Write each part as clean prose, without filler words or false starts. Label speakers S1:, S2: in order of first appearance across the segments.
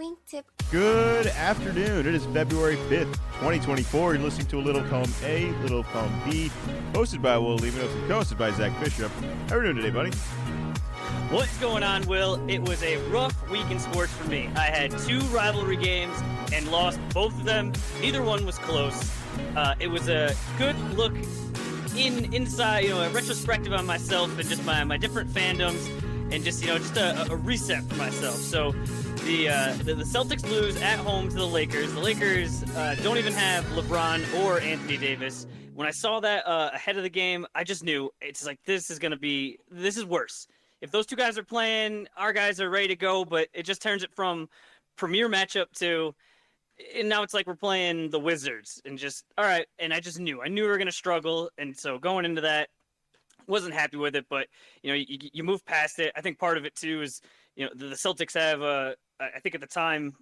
S1: Morning Tip.
S2: Good afternoon. It is February 5th, 2024. You're listening to a Little Column A, Little Column B, hosted by Will Levinos and co-hosted by Zach Bishop. How are you doing today, buddy?
S3: What's going on, Will? It was a rough week in sports for me. I had two rivalry games and lost both of them. Neither one was close. It was a good look inside, a retrospective on myself and just my different fandoms and just a reset for myself. So the Celtics lose at home to the Lakers. The Lakers don't even have LeBron or Anthony Davis. When I saw that ahead of the game, I just knew it's like this is worse. If those two guys are playing, our guys are ready to go, but it just turns it from premier matchup to, and now it's like we're playing the Wizards and just, all right. And I just knew we were going to struggle. And so going into that, wasn't happy with it, but you move past it. I think part of it too is, the Celtics have, I think at the time,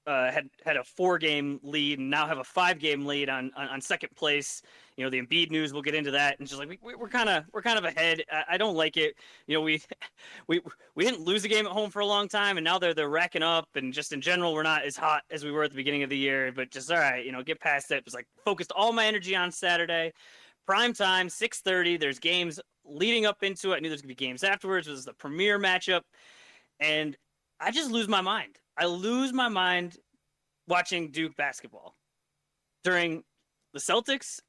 S3: had a 4-game lead and now have a 5-game lead on second place. The Embiid news, we'll get into that. And just like we're kind of ahead. I don't like it. We didn't lose a game at home for a long time, and now they're racking up. And just in general, we're not as hot as we were at the beginning of the year. But just all right, get past it. It was like focused all my energy on Saturday, prime time, 6:30. There's games leading up into it. I knew there's gonna be games afterwards. It was the premier matchup, and I just lose my mind. I lose my mind watching Duke basketball during the Celtics.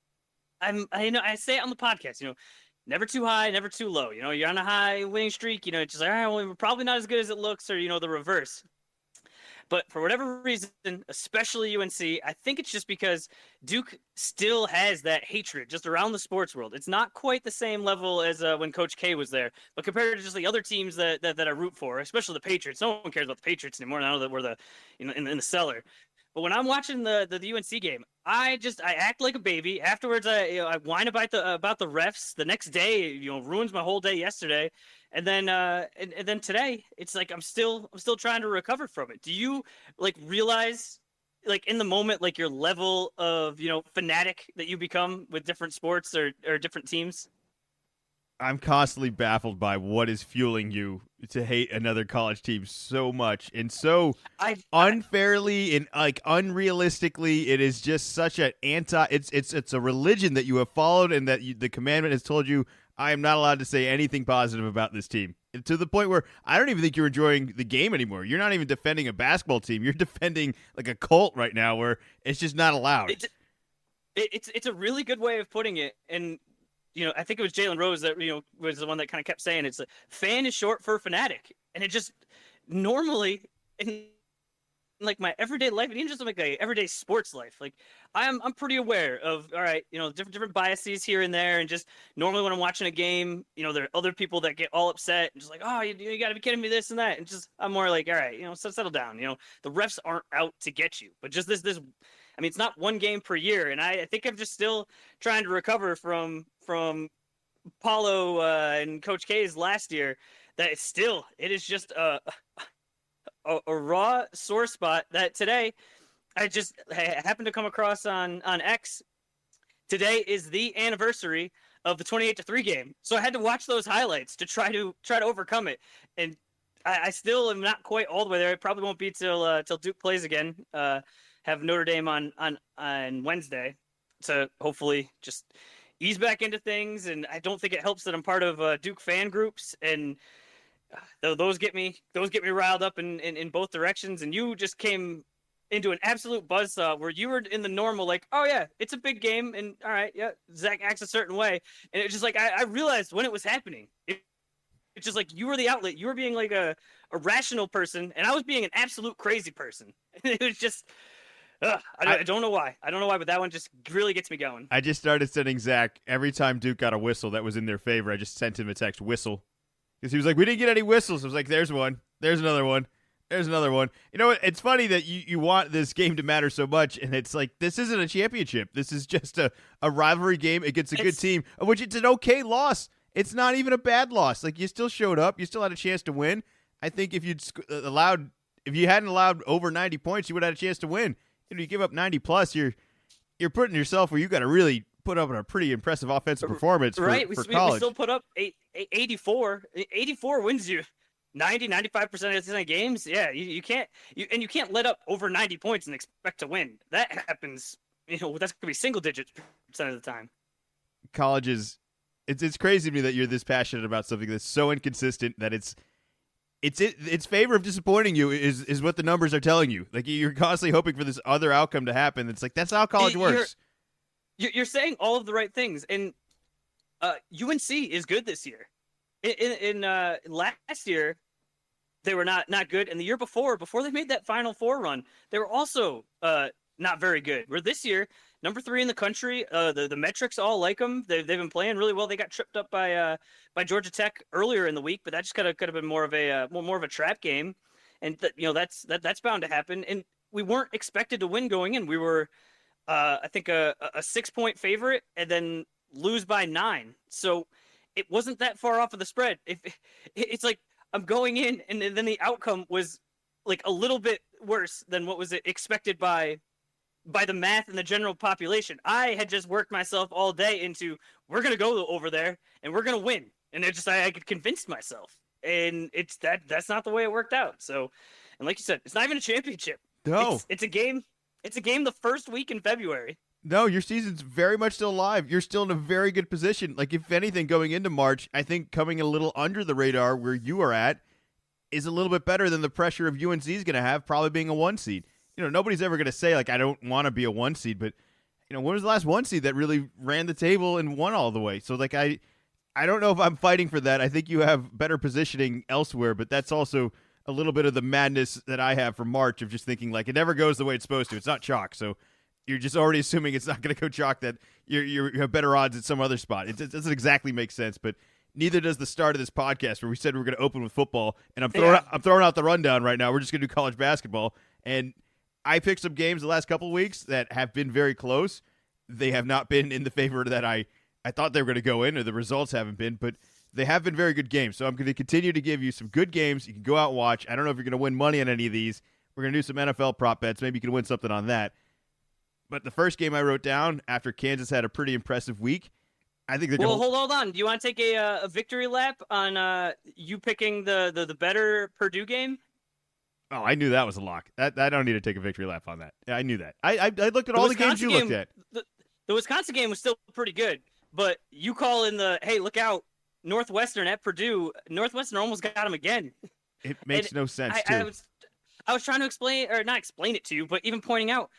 S3: I say it on the podcast, never too high, never too low. You're on a high winning streak, it's just like, all right, well, we're probably not as good as it looks, or, the reverse. But for whatever reason, especially UNC, I think it's just because Duke still has that hatred just around the sports world. It's not quite the same level as when Coach K was there, but compared to just the other teams that I root for, especially the Patriots, no one cares about the Patriots anymore now that we're in the cellar. But when I'm watching the UNC game, I act like a baby. Afterwards, I whine about the refs. The next day, ruins my whole day yesterday. And then and then today, it's like I'm still trying to recover from it. Do you realize in the moment your level of fanatic that you become with different sports or different teams?
S2: I'm constantly baffled by what is fueling you to hate another college team so much and so unfairly and unrealistically. It is just such an it's a religion that you have followed, and that the commandment has told you, I am not allowed to say anything positive about this team, to the point where I don't even think you're enjoying the game anymore. You're not even defending a basketball team. You're defending a cult right now, where it's just not allowed.
S3: It's a really good way of putting it. And I think it was Jalen Rose that, was the one that kind of kept saying it's fan is short for fanatic. And it just normally in my everyday life, and even just everyday sports life, I'm pretty aware of, all right, different biases here and there. And just normally when I'm watching a game, there are other people that get all upset and just oh, you got to be kidding me, this and that. And just, I'm more like, all right, settle down. The refs aren't out to get you, but just this, it's not one game per year. And I think I'm just still trying to recover from Paulo and Coach K's last year. That it is just a raw sore spot that today I just happened to come across on X. Today is the anniversary of the 28-3 game. So I had to watch those highlights to try to overcome it. And I still am not quite all the way there. It probably won't be till Duke plays again. Have Notre Dame on Wednesday to hopefully just ease back into things. And I don't think it helps that I'm part of Duke fan groups, and those get me riled up in both directions. And you just came into an absolute buzzsaw where you were in the normal, oh yeah, it's a big game, and all right, yeah, Zach acts a certain way. And it's just I realized when it was happening, it's just you were the outlet. You were being a rational person, and I was being an absolute crazy person. It was just, I don't know why. But that one just really gets me going.
S2: I just started sending Zach, every time Duke got a whistle that was in their favor, I just sent him a text, whistle. Because he was like, we didn't get any whistles. I was like, there's one. There's another one. There's another one. You know what? It's funny that you want this game to matter so much, and it's this isn't a championship. This is just a rivalry game against a good team, of which it's an okay loss. It's not even a bad loss. You still showed up. You still had a chance to win. I think if you hadn't allowed over 90 points, you would have had a chance to win. You give up 90 plus, you're putting yourself where you got to really put up a pretty impressive offensive performance for college.
S3: We still put up 84. 84 wins you 95% of the games, yeah, you can't you can't let up over 90 points and expect to win. That happens, that's going to be single digits percent of the time.
S2: Colleges, it's crazy to me that you're this passionate about something that's so inconsistent that its favor of disappointing you is what the numbers are telling you. Like, you're constantly hoping for this other outcome to happen. It's like, that's how college works.
S3: You're saying all of the right things, and UNC is good this year. In last year, they were not good, and the year before they made that Final Four run, they were also not very good. Where this year, number 3 in the country, the metrics all like them. They've been playing really well. They got tripped up by Georgia Tech earlier in the week, but that just could have been more of a trap game, and that's bound to happen. And we weren't expected to win going in. We were, I think, a 6-point favorite, and then lose by 9. So it wasn't that far off of the spread. It's like I'm going in, and then the outcome was like a little bit worse than what was expected by the math and the general population. I had just worked myself all day into, we're going to go over there and we're going to win. And I could convince myself, and that's not the way it worked out. So, and like you said, it's not even a championship.
S2: No,
S3: it's a game. It's a game the first week in February.
S2: No, your season's very much still alive. You're still in a very good position. Like, if anything, going into March, I think coming a little under the radar where you are at is a little bit better than the pressure of UNC is going to have, probably being a 1 seed. Nobody's ever going to say, like, I don't want to be a 1 seed, but, when was the last 1 seed that really ran the table and won all the way? So, like, I don't know if I'm fighting for that. I think you have better positioning elsewhere, but that's also a little bit of the madness that I have for March of just thinking, like, it never goes the way it's supposed to. It's not chalk, so you're just already assuming it's not going to go chalk, that you have better odds at some other spot. It doesn't exactly make sense, but neither does the start of this podcast where we said we were going to open with football, and I'm throwing out the rundown right now. We're just going to do college basketball, and I picked some games the last couple of weeks that have been very close. They have not been in the favor that I thought they were going to go in, or the results haven't been, but they have been very good games. So I'm going to continue to give you some good games. You can go out and watch. I don't know if you're going to win money on any of these. We're going to do some NFL prop bets. Maybe you can win something on that. But the first game I wrote down after Kansas had a pretty impressive week, I think they're going to...
S3: Well, hold on. Do you want to take a victory lap on you picking the better Purdue game?
S2: Oh, I knew that was a lock. I don't need to take a victory lap on that. Yeah, I knew that. I looked at all the games you looked at.
S3: The Wisconsin game was still pretty good, but you call in hey, look out, Northwestern at Purdue. Northwestern almost got them again.
S2: It makes no sense, too.
S3: I was trying to explain, or not explain it to you, but even pointing out,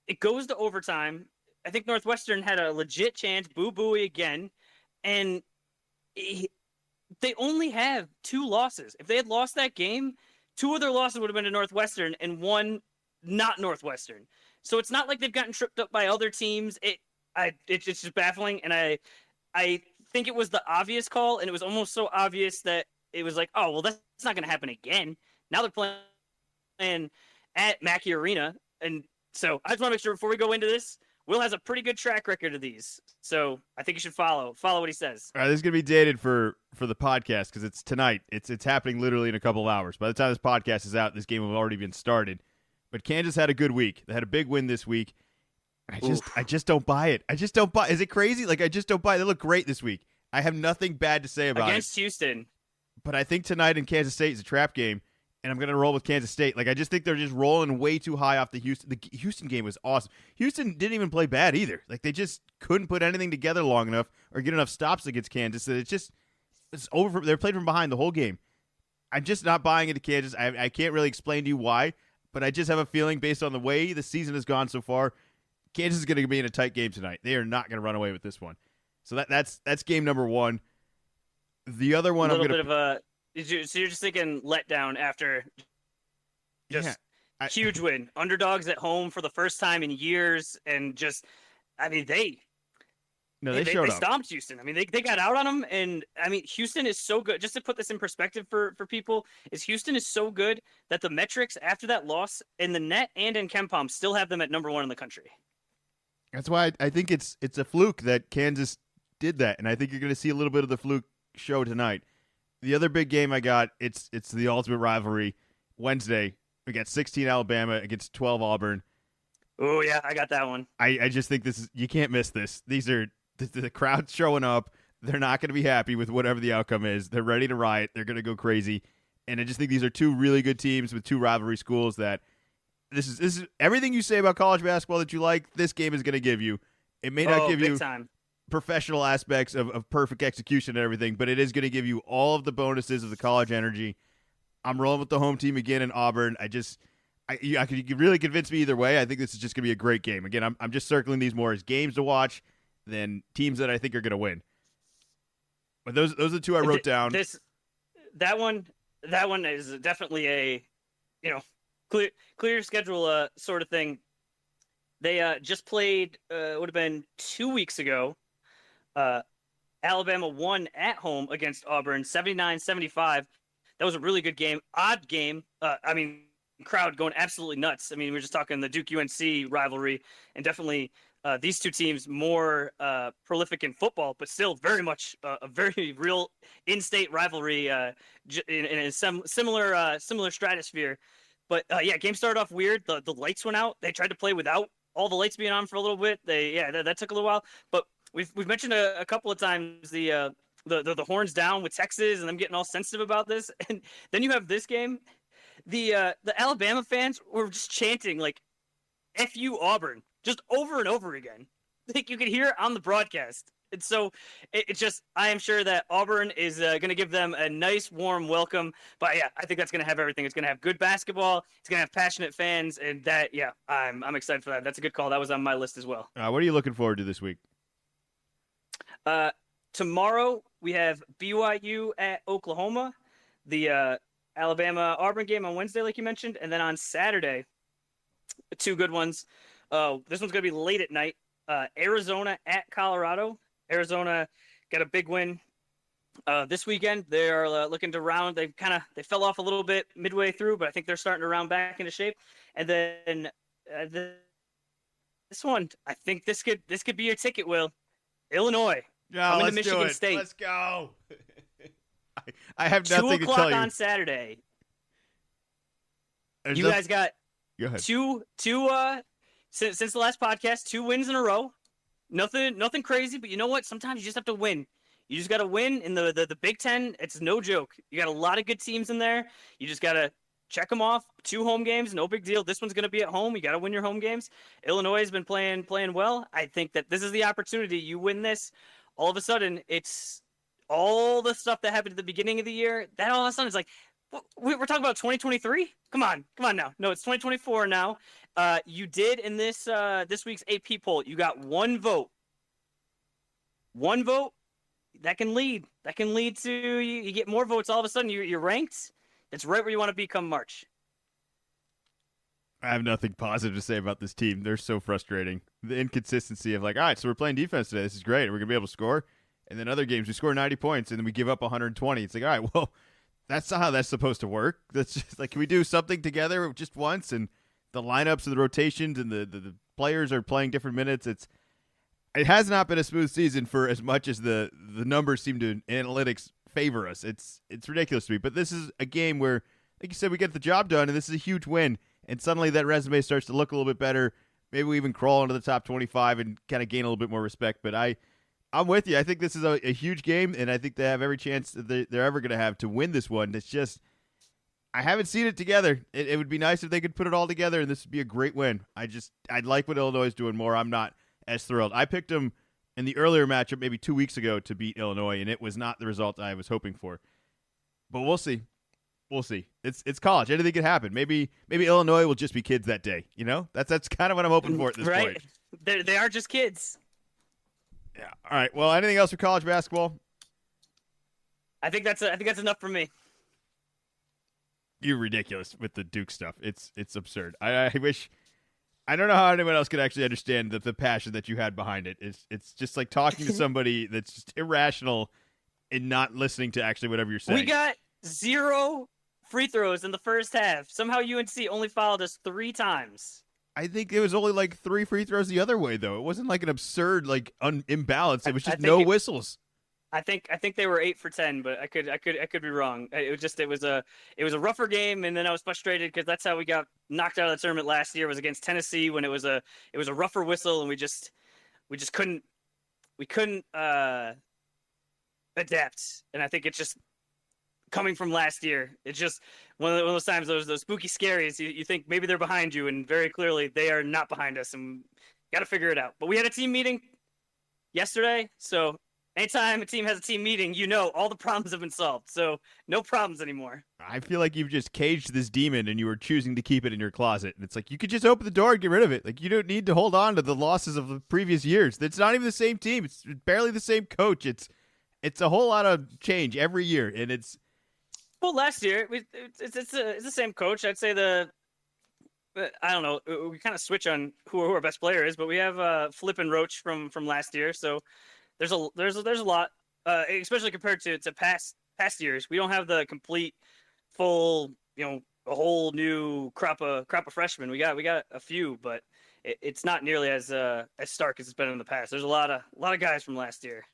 S3: it goes to overtime. I think Northwestern had a legit chance, boo-booey again, and they only have 2 losses. If they had lost that game, 2 of their losses would have been to Northwestern and 1 not Northwestern. So it's not like they've gotten tripped up by other teams. It's just baffling, and I think it was the obvious call, and it was almost so obvious that it was like, oh, well, that's not going to happen again. Now they're playing at Mackey Arena, and so I just want to make sure before we go into this, Will has a pretty good track record of these, so I think you should follow what he says.
S2: All right, this is going to be dated for the podcast because it's tonight. It's happening literally in a couple of hours. By the time this podcast is out, this game will have already been started. But Kansas had a good week. They had a big win this week. I just don't buy it. I just don't buy. Is it crazy? Like, I just don't buy it. They look great this week. I have nothing bad to say about
S3: against Houston.
S2: But I think tonight in Kansas State is a trap game, and I'm going to roll with Kansas State. Like, I just think they're just rolling way too high off the Houston. The Houston game was awesome. Houston didn't even play bad either. Like, they just couldn't put anything together long enough or get enough stops against Kansas that it's over. They're played from behind the whole game. I'm just not buying into Kansas. I can't really explain to you why, but I just have a feeling based on the way the season has gone so far, Kansas is going to be in a tight game tonight. They are not going to run away with this one. So that's game number 1. The other one,
S3: so you're just thinking letdown after just huge win. Underdogs at home for the first time in years, and just, I mean, they showed up. They stomped Houston. I mean, they got out on them, and I mean, Houston is so good. Just to put this in perspective for people, Houston is so good that the metrics after that loss in the net and in KenPom still have them at number 1 in the country.
S2: That's why I think it's a fluke that Kansas did that, and I think you're going to see a little bit of the fluke show tonight. The other big game I got, it's the ultimate rivalry. Wednesday, we got 16 Alabama against 12 Auburn.
S3: Oh, yeah, I got that one.
S2: I just think you can't miss this. These are the crowd showing up. they're not going to be happy with whatever the outcome is. They're ready to riot. They're going to go crazy. And I just think these are two really good teams with two rivalry schools that this is everything you say about college basketball that you like, this game is going to give you. It may not give you
S3: time.
S2: professional aspects of perfect execution and everything, but it is going to give you all of the bonuses of the college energy. I'm rolling with the home team again in Auburn. You could really convince me either way. I think this is just going to be a great game. Again, I'm just circling these more as games to watch than teams that I think are going to win. But those are the two I wrote down.
S3: That one is definitely a, clear schedule sort of thing. They just played would have been 2 weeks ago. Alabama won at home against Auburn 79-75. That was a really good game. Odd game. Crowd going absolutely nuts. We were just talking the Duke UNC rivalry, and definitely these two teams more prolific in football, but still very much a very real in-state rivalry in a similar stratosphere. But game started off weird. The lights went out. They tried to play without all the lights being on for a little bit. That took a little while. But we've mentioned a couple of times the horns down with Texas and them getting all sensitive about this. And then you have this game. The Alabama fans were just chanting like "F-U Auburn" just over and over again. Like you could hear it on the broadcast. And so it's just, I am sure that Auburn is going to give them a nice, warm welcome. But I think that's going to have everything. It's going to have good basketball. It's going to have passionate fans, and that, I'm excited for that. That's a good call. That was on my list as well.
S2: What are you looking forward to this week?
S3: Tomorrow we have BYU at Oklahoma. The Alabama-Auburn game on Wednesday, like you mentioned. And then on Saturday, two good ones. This one's going to be late at night. Arizona at Colorado. Arizona got a big win this weekend. They are looking to round. They fell off a little bit midway through, but I think they're starting to round back into shape. And then this one, I think this could be your ticket, Will. Illinois.
S2: Yeah,
S3: let's Michigan
S2: do it.
S3: State.
S2: Let's go. I have nothing to tell you.
S3: 2 o'clock on Saturday. You guys got
S2: go ahead.
S3: two since the last podcast, 2 wins in a row. Nothing crazy, but you know what? Sometimes you just have to win. You just got to win in the Big Ten. It's no joke. You got a lot of good teams in there. You just got to check them off. 2 home games, no big deal. This one's going to be at home. You got to win your home games. Illinois has been playing well. I think that this is the opportunity. You win this, all of a sudden, it's all the stuff that happened at the beginning of the year. That all of a sudden is like, we're talking about 2023? Come on now. No, it's 2024 now. You did in this week's AP poll. You got 1 vote. 1 vote that can lead. That can lead to you get more votes. All of a sudden, you're ranked. It's right where you want to be come March.
S2: I have nothing positive to say about this team. They're so frustrating. The inconsistency of like, all right, so we're playing defense today. This is great. We're gonna be able to score. And then other games, we score 90 points, and then we give up 120. It's like, all right, well, that's not how that's supposed to work. That's just like, can we do something together just once? And the lineups and the rotations and the players are playing different minutes. It has not been a smooth season for as much as the numbers seem to analytics favor us. It's ridiculous to me. But this is a game where, like you said, we get the job done, and this is a huge win. And suddenly that resume starts to look a little bit better. Maybe we even crawl into the top 25 and kind of gain a little bit more respect. But I'm with you. I think this is a huge game, and I think they have every chance that they're ever going to have to win this one. It's just, I haven't seen it together. It would be nice if they could put it all together, and this would be a great win. I'd like what Illinois is doing more. I'm not as thrilled. I picked them in the earlier matchup maybe 2 weeks ago to beat Illinois, and it was not the result I was hoping for. But we'll see. We'll see. It's college. Anything could happen. Maybe Illinois will just be kids that day. You know, that's kind of what I'm hoping for at this point.
S3: They are just kids.
S2: Yeah. All right. Well, anything else for college basketball?
S3: I think that's enough for me.
S2: You're ridiculous with the Duke stuff. It's absurd. I wish. I don't know how anyone else could actually understand the passion that you had behind it. It's just like talking to somebody that's just irrational and not listening to actually whatever you're saying.
S3: We got 0 free throws in the first half. Somehow UNC only fouled us 3 times.
S2: I think it was only like 3 free throws the other way, though. It wasn't like an absurd imbalance. It was just no whistles.
S3: I think they were 8 for 10, but I could be wrong. It was a rougher game, and then I was frustrated because that's how we got knocked out of the tournament last year. Was against Tennessee when it was a rougher whistle, and we just couldn't adapt. And I think it's just coming from last year. It's just one of those times, those spooky scaries. You think maybe they're behind you, and very clearly they are not behind us, and got to figure it out. But we had a team meeting yesterday, so anytime a team has a team meeting, all the problems have been solved. So no problems anymore.
S2: I feel like you've just caged this demon and you were choosing to keep it in your closet. And it's like, you could just open the door and get rid of it. Like, you don't need to hold on to the losses of the previous years. It's not even the same team. It's barely the same coach. It's a whole lot of change every year. And it's...
S3: Well, last year, it's the same coach. I'd say I don't know. We kind of switch on who our best player is, but we have Flip and Roach from last year. So there's a lot, especially compared to past years. We don't have the complete, full, a whole new crop of freshmen. We got a few, but it's not nearly as stark as it's been in the past. There's a lot of guys from last year.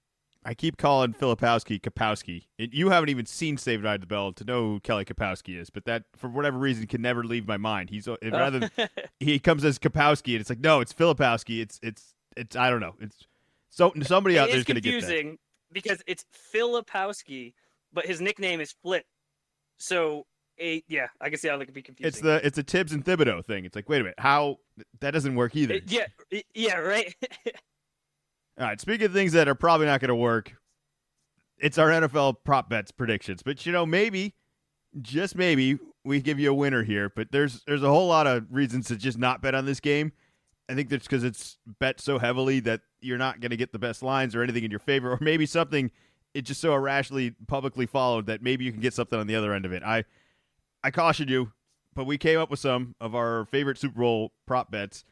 S2: I keep calling Filipowski Kapowski. You haven't even seen Saving By the Bell to know who Kelly Kapowski is, but that, for whatever reason, can never leave my mind. Rather than he comes as Kapowski, and it's like, no, it's Filipowski. It's I don't know. It's somebody out there is going to get that.
S3: It's confusing because it's Filipowski, but his nickname is Flip. So, I can see how that could be confusing.
S2: It's a Tibbs and Thibodeau thing. It's like, wait a minute, how that doesn't work either.
S3: Yeah, right.
S2: All right, speaking of things that are probably not going to work, it's our NFL prop bets predictions. But, maybe, just maybe, we give you a winner here. But there's a whole lot of reasons to just not bet on this game. I think that's because it's bet so heavily that you're not going to get the best lines or anything in your favor. Or maybe something, it's just so irrationally publicly followed that maybe you can get something on the other end of it. I caution you, but we came up with some of our favorite Super Bowl prop bets.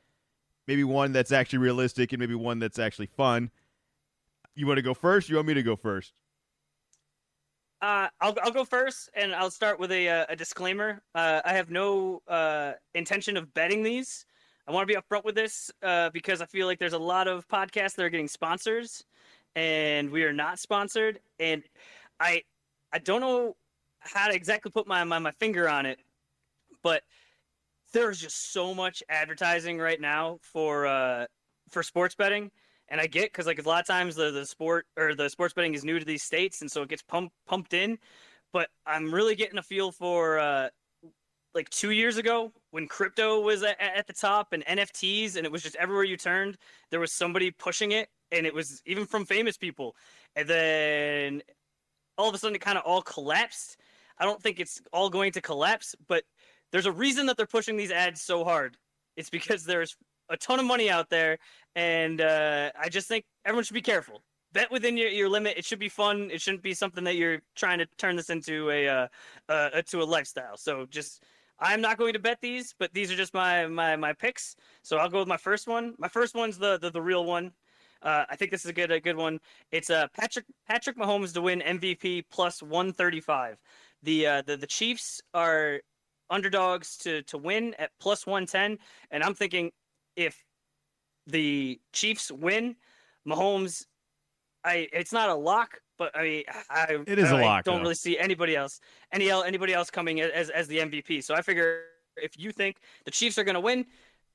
S2: Maybe one that's actually realistic and maybe one that's actually fun. You want to go first? You want me to go first?
S3: I'll go first, and I'll start with a disclaimer. I have no intention of betting these. I want to be upfront with this because I feel like there's a lot of podcasts that are getting sponsors, and we are not sponsored. And I don't know how to exactly put my finger on it, but there's just so much advertising right now for sports betting, and I get because like a lot of times the sports betting is new to these states, and so it gets pumped in. But I'm really getting a feel for like 2 years ago when crypto was at the top and NFTs, and it was just everywhere you turned there was somebody pushing it, and it was even from famous people, and then all of a sudden it kind of all collapsed. I don't think it's all going to collapse, but there's a reason that they're pushing these ads so hard. It's because there's a ton of money out there, and I just think everyone should be careful. Bet within your limit. It should be fun. It shouldn't be something that you're trying to turn this into a lifestyle. So I'm not going to bet these, but these are just my picks. So I'll go with my first one. My first one's the real one. I think this is a good one. It's Patrick Mahomes to win MVP plus 135. The Chiefs are underdogs to win at plus 110, and I'm thinking if the Chiefs win, Mahomes, it's not a lock, but I don't really see anybody else coming as the MVP. So I figure if you think the Chiefs are going to win,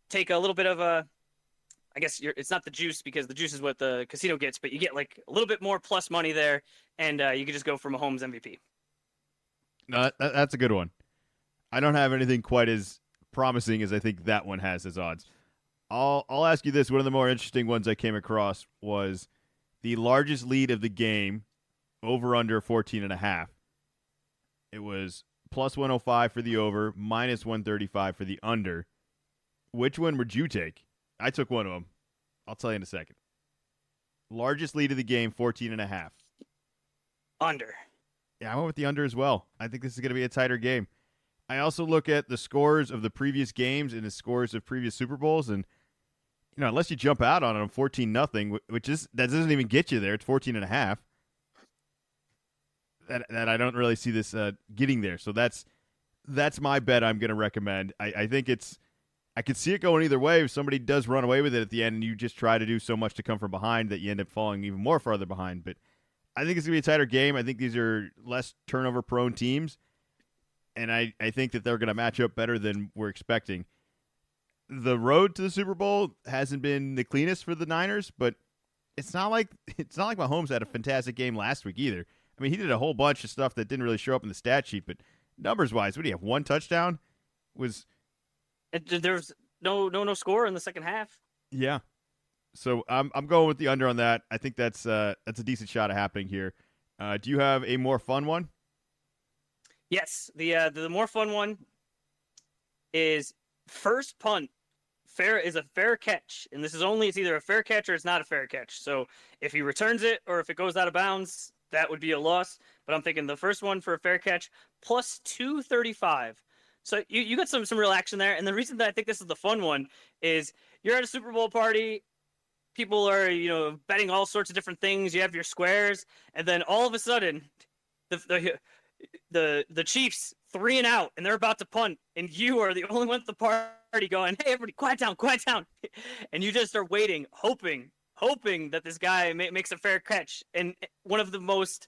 S3: take a little bit of I guess it's not the juice because the juice is what the casino gets, but you get like a little bit more plus money there, and you can just go for Mahomes MVP.
S2: No, that's a good one. I don't have anything quite as promising as I think that one has as odds. I'll ask you this. One of the more interesting ones I came across was the largest lead of the game, over under 14.5. It was plus 105 for the over, minus 135 for the under. Which one would you take? I took one of them. I'll tell you in a second. Largest lead of the game, 14.5.
S3: Under.
S2: Yeah, I went with the under as well. I think this is going to be a tighter game. I also look at the scores of the previous games and the scores of previous Super Bowls, and unless you jump out on them 14-0, that doesn't even get you there. It's 14.5. That I don't really see this getting there. So that's my bet. I'm going to recommend. I think I could see it going either way. If somebody does run away with it at the end, and you just try to do so much to come from behind that you end up falling even more farther behind. But I think it's going to be a tighter game. I think these are less turnover-prone teams. And I think that they're going to match up better than we're expecting. The road to the Super Bowl hasn't been the cleanest for the Niners, but it's not like Mahomes had a fantastic game last week either. I mean, he did a whole bunch of stuff that didn't really show up in the stat sheet, but numbers wise, what do you have? One touchdown was
S3: There's no score in the second half.
S2: yeah. So I'm going with the under on that. I think that's a decent shot of happening here. Do you have a more fun one?
S3: Yes, the more fun one is first punt. Is a fair catch, and it's either a fair catch or it's not a fair catch. So if he returns it or if it goes out of bounds, that would be a loss. But I'm thinking the first one for a fair catch plus 235. So you got some real action there. And the reason that I think this is the fun one is you're at a Super Bowl party. People are betting all sorts of different things. You have your squares, and then all of a sudden, the Chiefs 3 and out, and they're about to punt, and you are the only one at the party going, "Hey, everybody, quiet down," and you just are waiting, hoping that this guy makes a fair catch. And one of the most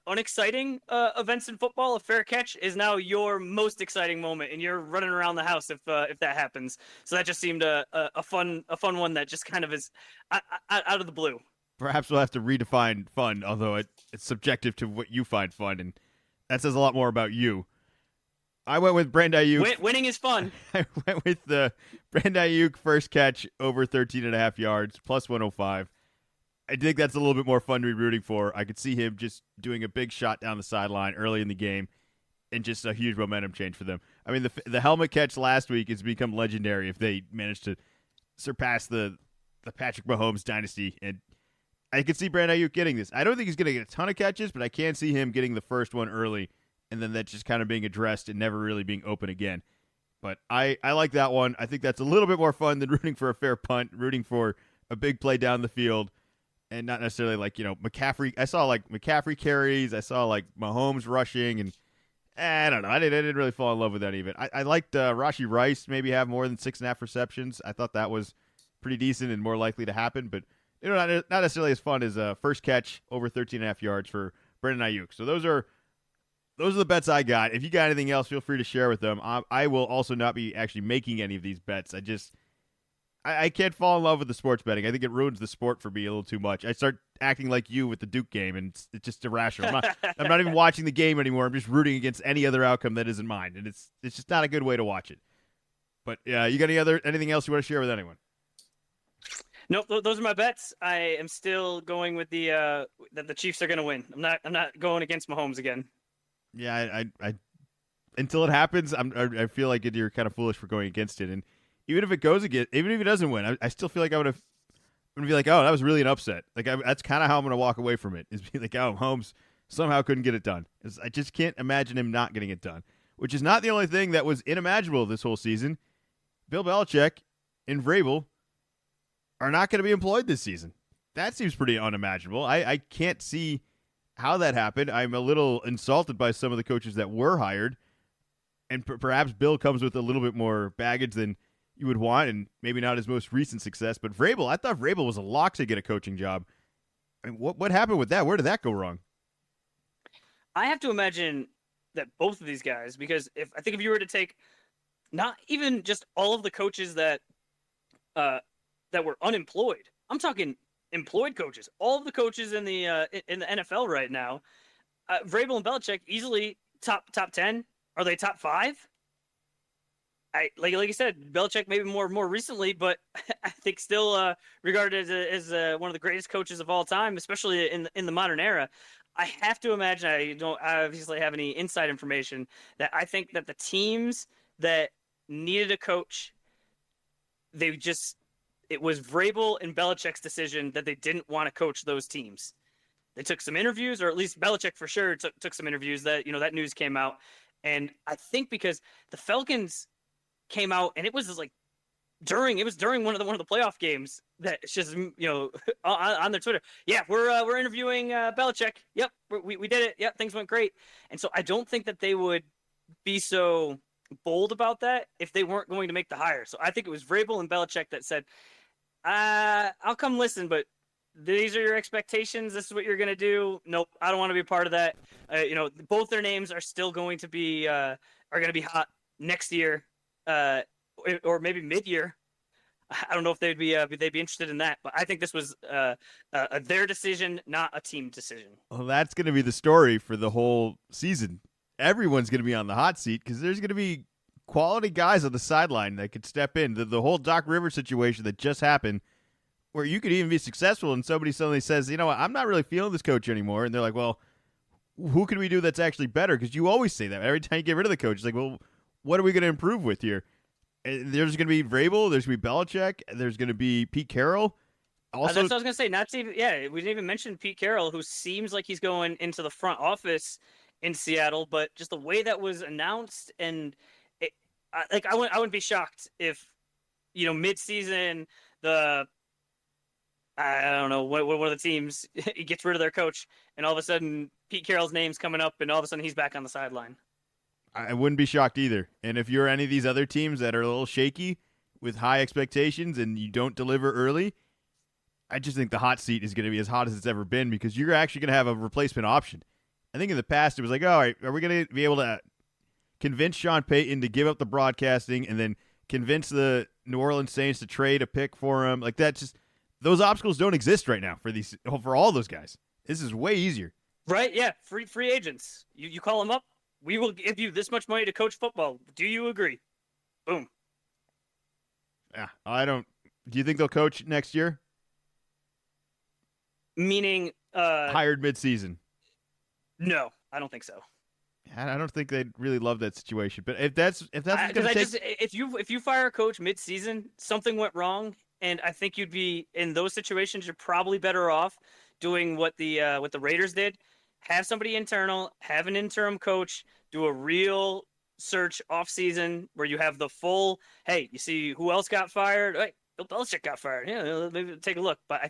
S3: unexciting events in football, a fair catch, is now your most exciting moment, and you're running around the house if that happens. So that just seemed a fun one that just kind of is out of the blue.
S2: Perhaps we'll have to redefine fun, although it's subjective to what you find fun, and that says a lot more about you. I went with Brandon Aiyuk.
S3: Winning is fun.
S2: I went with the Brandon Aiyuk first catch over 13.5 yards, plus 105. I think that's a little bit more fun to be rooting for. I could see him just doing a big shot down the sideline early in the game and just a huge momentum change for them. I mean, the helmet catch last week has become legendary if they manage to surpass the Patrick Mahomes dynasty, and I could see Brandon Aiyuk getting this. I don't think he's going to get a ton of catches, but I can see him getting the first one early and then that just kind of being addressed and never really being open again. But I like that one. I think that's a little bit more fun than rooting for a fair punt, rooting for a big play down the field, and not necessarily like, McCaffrey. I saw like McCaffrey carries. I saw like Mahomes rushing, and I don't know. I didn't really fall in love with any of it. I liked Rashee Rice maybe have more than 6.5 receptions. I thought that was pretty decent and more likely to happen, but not necessarily as fun as a first catch over 13.5 yards for Brandon Aiyuk. So those are the bets I got. If you got anything else, feel free to share with them. I will also not be actually making any of these bets. I can't fall in love with the sports betting. I think it ruins the sport for me a little too much. I start acting like you with the Duke game, and it's just irrational. I'm not even watching the game anymore. I'm just rooting against any other outcome that isn't mine, and it's just not a good way to watch it. But yeah, you got anything else you want to share with anyone?
S3: Nope, those are my bets. I am still going with that the Chiefs are going to win. I'm not going against Mahomes again.
S2: Yeah, I until it happens, I feel like you're kind of foolish for going against it. And even if it doesn't win, I still feel like I'm gonna be like, oh, that was really an upset. Like that's kind of how I'm gonna walk away from it. Is be like, oh, Mahomes somehow couldn't get it done. I just can't imagine him not getting it done. Which is not the only thing that was unimaginable this whole season. Bill Belichick and Vrabel are not going to be employed this season. That seems pretty unimaginable. I can't see how that happened. I'm a little insulted by some of the coaches that were hired, and perhaps Bill comes with a little bit more baggage than you would want, and maybe not his most recent success. But Vrabel, I thought Vrabel was a lock to get a coaching job. I mean, what happened with that? Where did that go wrong?
S3: I have to imagine that both of these guys, because if you were to take not even just all of the coaches that were unemployed, I'm talking employed coaches, all of the coaches in the NFL right now, Vrabel and Belichick easily top 10. Are they top 5? Like you said, Belichick maybe more recently, but I think still regarded as one of the greatest coaches of all time, especially in the modern era. I have to imagine, I don't obviously have any inside information, that I think that the teams that needed a coach, it was Vrabel and Belichick's decision that they didn't want to coach those teams. They took some interviews, or at least Belichick for sure took some interviews that news came out. And I think because the Falcons came out, and it was like during one of the playoff games that it's just on their Twitter. Yeah, we're interviewing Belichick. Yep, we did it. Yep, things went great. And so I don't think that they would be so bold about that if they weren't going to make the hire. So I think it was Vrabel and Belichick that said, I'll come listen, but these are your expectations. This is what you're going to do. Nope, I don't want to be a part of that. Both their names are still going to be hot next year, or maybe mid-year. I don't know if they'd be interested in that, but I think this was their decision, not a team decision.
S2: Well, that's going to be the story for the whole season. Everyone's going to be on the hot seat because there's going to be quality guys on the sideline that could step in. The whole Doc Rivers situation that just happened, where you could even be successful and somebody suddenly says, you know what, I'm not really feeling this coach anymore. And they're like, well, who can we do that's actually better? Because you always say that. Every time you get rid of the coach, it's like, well, what are we going to improve with here? There's going to be Vrabel. There's going to be Belichick. There's going to be Pete Carroll. Also,
S3: that's what I was going to say. Not to even, yeah, we didn't even mention Pete Carroll, who seems like he's going into the front office in Seattle, but just the way that was announced, and I wouldn't be shocked if, mid-season I don't know one of the teams he gets rid of their coach, and all of a sudden Pete Carroll's name's coming up, and all of a sudden he's back on the sideline.
S2: I wouldn't be shocked either. And if you're any of these other teams that are a little shaky with high expectations and you don't deliver early, I just think the hot seat is going to be as hot as it's ever been because you're actually going to have a replacement option. I think in the past it was like, all right, are we going to be able to convince Sean Payton to give up the broadcasting and then convince the New Orleans Saints to trade a pick for him? Like that, just those obstacles don't exist right now for all those guys. This is way easier.
S3: Right? Yeah, free agents. You call them up. We will give you this much money to coach football. Do you agree? Boom.
S2: Yeah, I don't. Do you think they'll coach next year?
S3: Meaning
S2: hired midseason.
S3: No, I don't think so.
S2: I don't think they'd really love that situation. But if that's going to take,
S3: if you fire a coach midseason, something went wrong, and I think you'd be in those situations. You're probably better off doing what the Raiders did. Have somebody internal, have an interim coach, do a real search off season where you have the full. Hey, you see who else got fired? Hey, Bill Belichick got fired. Yeah, maybe take a look. But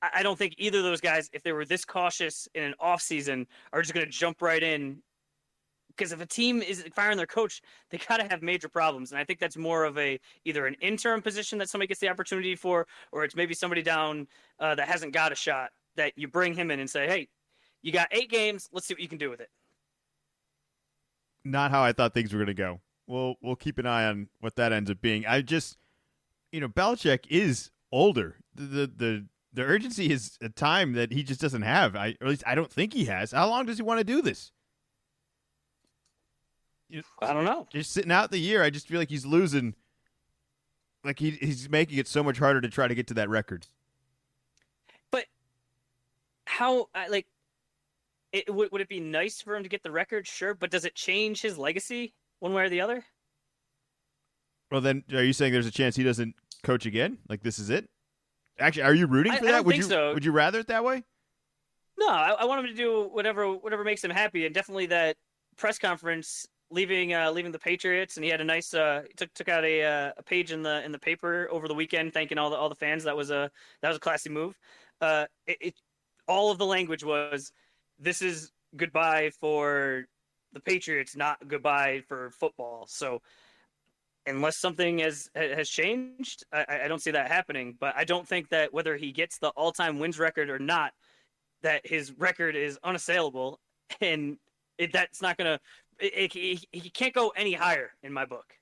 S3: I don't think either of those guys, if they were this cautious in an off season, are just going to jump right in. Because if a team is firing their coach, they got to have major problems, and I think that's more of either an interim position that somebody gets the opportunity for, or it's maybe somebody down that hasn't got a shot that you bring him in and say, hey. You got 8 games. Let's see what you can do with it.
S2: Not how I thought things were going to go. We'll keep an eye on what that ends up being. I just, Belichick is older. The urgency is a time that he just doesn't have. Or at least I don't think he has. How long does he want to do this?
S3: I don't know.
S2: Just sitting out the year, I just feel like he's losing. Like he's making it so much harder to try to get to that record.
S3: But how, would it be nice for him to get the record? Sure, but does it change his legacy one way or the other?
S2: Well, then, are you saying there's a chance he doesn't coach again? Like this is it? Actually, are you rooting for that?
S3: I don't think so.
S2: Would you rather it that way?
S3: No, I want him to do whatever makes him happy, and definitely that press conference leaving the Patriots, and he had a nice took out a page in the paper over the weekend, thanking all the fans. That was a classy move. All of the language was, this is goodbye for the Patriots, not goodbye for football. So unless something has changed, I don't see that happening. But I don't think that whether he gets the all-time wins record or not, that his record is unassailable, and that's not going to – he can't go any higher in my book.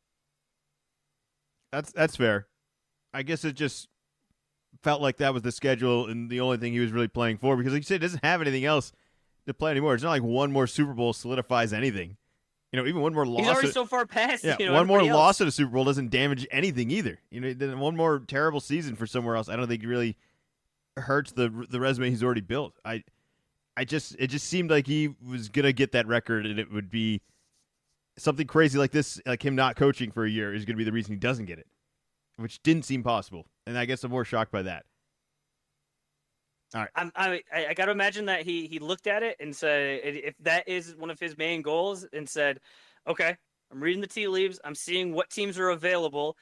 S2: That's fair. I guess it just felt like that was the schedule and the only thing he was really playing for because, like you said, it doesn't have anything else to play anymore. It's not like one more Super Bowl solidifies anything. Even one more loss.
S3: He's already so far past.
S2: Yeah, one more loss at a Super Bowl doesn't damage anything either. One more terrible season for somewhere else, I don't think really hurts the resume he's already built. It just seemed like he was gonna get that record, and it would be something crazy like this, like him not coaching for a year, is gonna be the reason he doesn't get it, which didn't seem possible. And I guess I'm more shocked by that. All right.
S3: I got to imagine that he looked at it and said, if that is one of his main goals, and said, okay, I'm reading the tea leaves. I'm seeing what teams are available.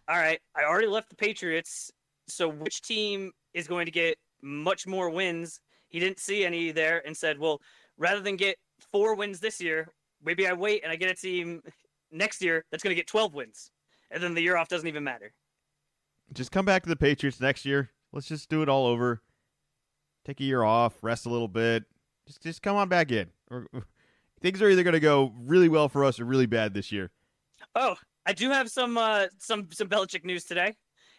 S3: All right, I already left the Patriots. So which team is going to get much more wins? He didn't see any there and said, well, rather than get 4 wins this year, maybe I wait and I get a team next year that's going to get 12 wins. And then the year off doesn't even matter.
S2: Just come back to the Patriots next year. Let's just do it all over. Take a year off, rest a little bit. Just come on back in. Things are either going to go really well for us or really bad this year.
S3: Oh, I do have some Belichick news today.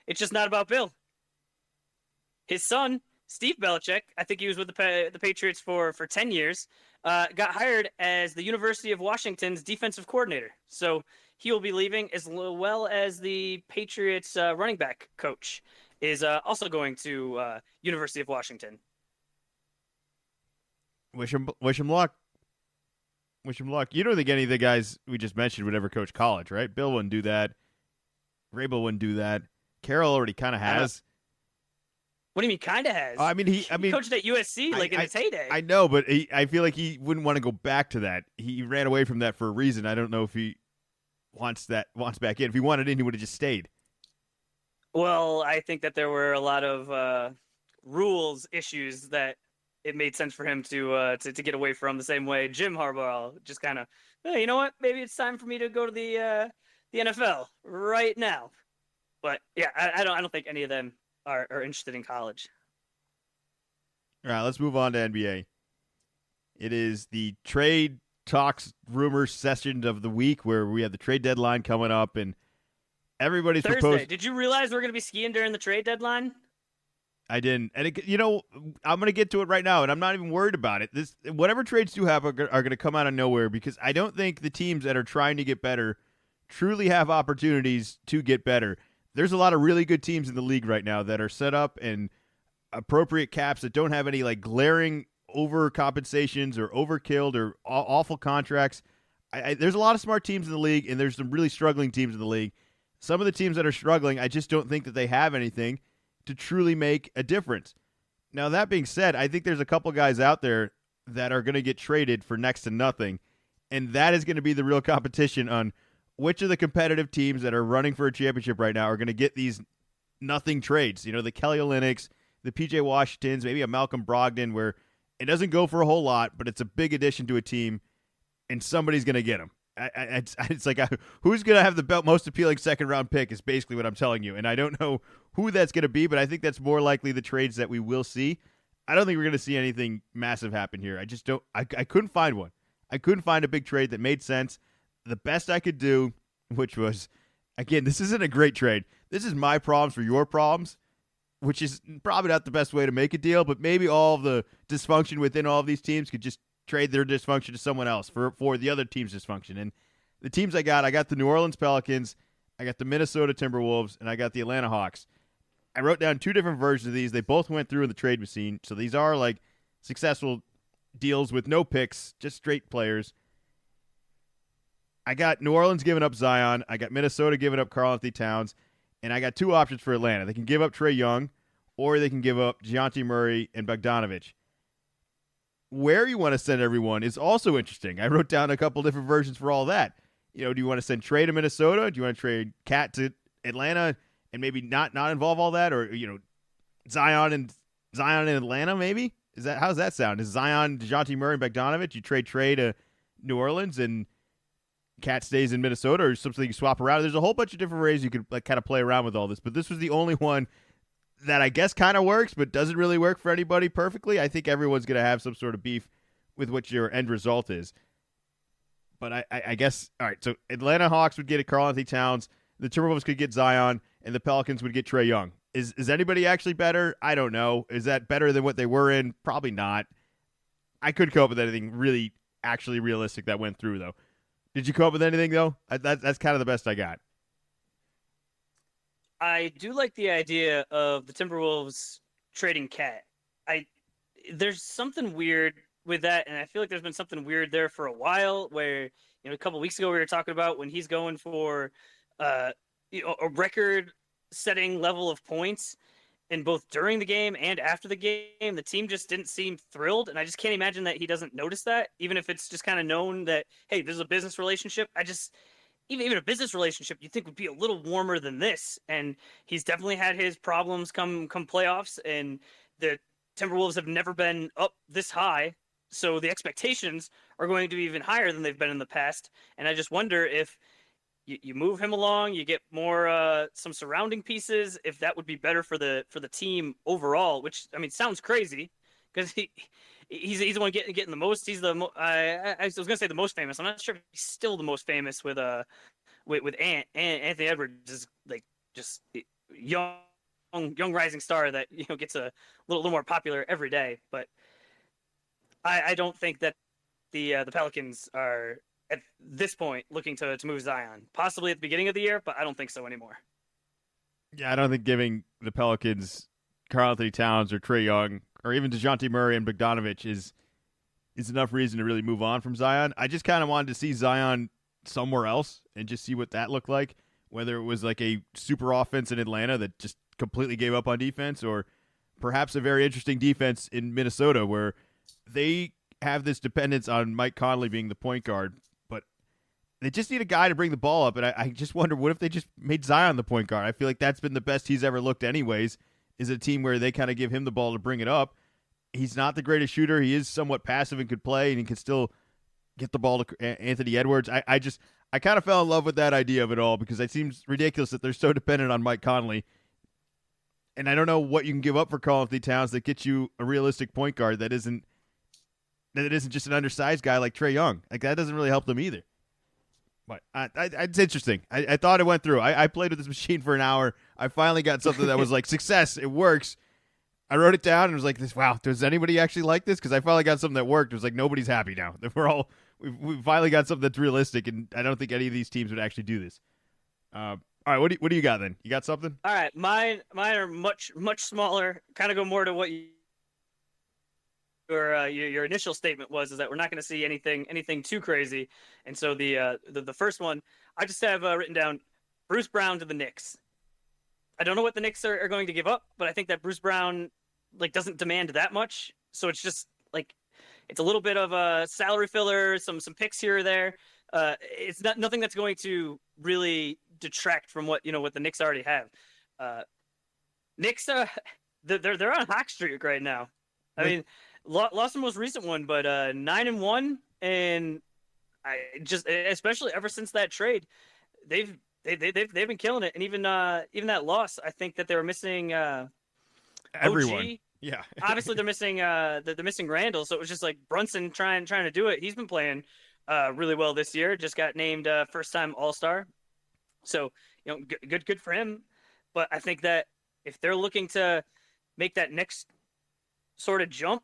S3: It's just not about Bill. His son, Steve Belichick, I think he was with the Patriots for 10 years, got hired as the University of Washington's defensive coordinator. So he will be leaving, as well as the Patriots running back coach is also going to University of Washington.
S2: Wish him luck. Wish him luck. You don't think any of the guys we just mentioned would ever coach college, right? Bill wouldn't do that. Vrabel wouldn't do that. Carroll already kind of has.
S3: What do you mean, kind of has?
S2: I mean, he
S3: coached at USC in his heyday.
S2: I know, but I feel like he wouldn't want to go back to that. He ran away from that for a reason. I don't know if he wants back in. If he wanted in, he would have just stayed.
S3: Well, I think that there were a lot of rules issues that it made sense for him to get away from, the same way Jim Harbaugh just kind of, hey, you know what? Maybe it's time for me to go to the NFL right now. But yeah, I don't think any of them are interested in college.
S2: All right, let's move on to NBA. It is the trade talks rumors session of the week where we have the trade deadline coming up and everybody's
S3: Thursday.
S2: proposed.
S3: Did you realize we're going to be skiing during the trade deadline?
S2: I didn't. And, I'm going to get to it right now, and I'm not even worried about it. Whatever trades do have are going to come out of nowhere because I don't think the teams that are trying to get better truly have opportunities to get better. There's a lot of really good teams in the league right now that are set up and appropriate caps that don't have any glaring overcompensations or overkilled or awful contracts. There's a lot of smart teams in the league, and there's some really struggling teams in the league. Some of the teams that are struggling, I just don't think that they have anything to truly make a difference. Now, that being said, I think there's a couple guys out there that are going to get traded for next to nothing, and that is going to be the real competition on which of the competitive teams that are running for a championship right now are going to get these nothing trades. The Kelly Olynyk's, the PJ Washingtons, maybe a Malcolm Brogdon, where it doesn't go for a whole lot, but it's a big addition to a team, and somebody's going to get them. It's like who's going to have the most appealing second-round pick is basically what I'm telling you. And I don't know who that's going to be, but I think that's more likely the trades that we will see. I don't think we're going to see anything massive happen here. I just don't. I couldn't find one. I couldn't find a big trade that made sense. The best I could do, which was, again, this isn't a great trade. This is my problems for your problems, which is probably not the best way to make a deal, but maybe all of the dysfunction within all of these teams could just trade their dysfunction to someone else for the other team's dysfunction. And the teams I got the New Orleans Pelicans, I got the Minnesota Timberwolves, and I got the Atlanta Hawks. I wrote down two different versions of these. They both went through in the trade machine, so these are successful deals with no picks, just straight players. I got New Orleans giving up Zion. I got Minnesota giving up Karl-Anthony Towns. And I got two options for Atlanta. They can give up Trae Young, or they can give up DeJounte Murray and Bogdanovich. Where you want to send everyone is also interesting. I wrote down a couple different versions for all that. Do you want to send Trae to Minnesota? Do you want to trade Cat to Atlanta and maybe not involve all that? Or, Zion and Atlanta maybe? How does that sound? Is Zion, DeJounte Murray, and Bogdanovich? You trade Trae to New Orleans and Cat stays in Minnesota, or something you swap around. There's a whole bunch of different ways you could kind of play around with all this, but this was the only one that I guess kind of works, but doesn't really work for anybody perfectly. I think everyone's going to have some sort of beef with what your end result is. But I guess, all right, so Atlanta Hawks would get a Karl-Anthony Towns, the Timberwolves could get Zion, and the Pelicans would get Trae Young. Is anybody actually better? I don't know. Is that better than what they were in? Probably not. I couldn't come up with anything really actually realistic that went through, though. Did you come up with anything, though? That's kind of the best I got.
S3: I do like the idea of the Timberwolves trading Cat. There's something weird with that, and I feel like there's been something weird there for a while where, a couple weeks ago we were talking about when he's going for a record-setting level of points, and both during the game and after the game, the team just didn't seem thrilled. And I just can't imagine that he doesn't notice that, even if it's just kind of known that, hey, there's a business relationship. Even a business relationship you'd think would be a little warmer than this. And he's definitely had his problems come playoffs, and the Timberwolves have never been up this high. So the expectations are going to be even higher than they've been in the past. And I just wonder if you move him along, you get more some surrounding pieces, if that would be better for the team overall, which sounds crazy because he's the one getting the most. He's I was gonna say the most famous. I'm not sure if he's still the most famous with with Anthony Edwards is like just young rising star that gets a little more popular every day. But I don't think that the Pelicans are at this point looking to move Zion. Possibly at the beginning of the year, but I don't think so anymore.
S2: Yeah, I don't think giving the Pelicans Karl-Anthony Towns or Trae Young or even DeJounte Murray and Bogdanovich is enough reason to really move on from Zion. I just kind of wanted to see Zion somewhere else and just see what that looked like, whether it was like a super offense in Atlanta that just completely gave up on defense, or perhaps a very interesting defense in Minnesota where they have this dependence on Mike Conley being the point guard, but they just need a guy to bring the ball up. And I just wonder, what if they just made Zion the point guard? I feel like that's been the best he's ever looked anyways, is a team where they kind of give him the ball to bring it up. He's not the greatest shooter. He is somewhat passive and could play, and he can still get the ball to Anthony Edwards. I kind of fell in love with that idea of it all, because it seems ridiculous that they're so dependent on Mike Conley. And I don't know what you can give up for Karl-Anthony Towns that gets you a realistic point guard that isn't just an undersized guy like Trae Young. Like, that doesn't really help them either. But it's interesting. I thought it went through. I played with this machine for an hour. I finally got something that was like, success, it works. I wrote it down and was like, wow, does anybody actually like this? Because I finally got something that worked. It was like, nobody's happy now. We finally got something that's realistic, and I don't think any of these teams would actually do this. All right, what do you got then? You got something?
S3: All right, mine are much smaller. Kind of go more to what your initial statement was, is that we're not going to see anything too crazy. And so the first one I just have written down: Bruce Brown to the Knicks. I don't know what the Knicks are going to give up, but I think that Bruce Brown doesn't demand that much. So it's just it's a little bit of a salary filler, some picks here or there. It's nothing that's going to really detract from what the Knicks already have. Knicks, they're on a hot streak right now. I mean, lost the most recent one, but 9-1, and I just, especially ever since that trade, they've been killing it. And even that loss, I think that they were missing
S2: everyone.
S3: OG.
S2: Yeah.
S3: Obviously they're missing they're missing Randall, so it was just like Brunson trying to do it. He's been playing really well this year. Just got named first time All-Star. So, good for him. But I think that if they're looking to make that next sort of jump,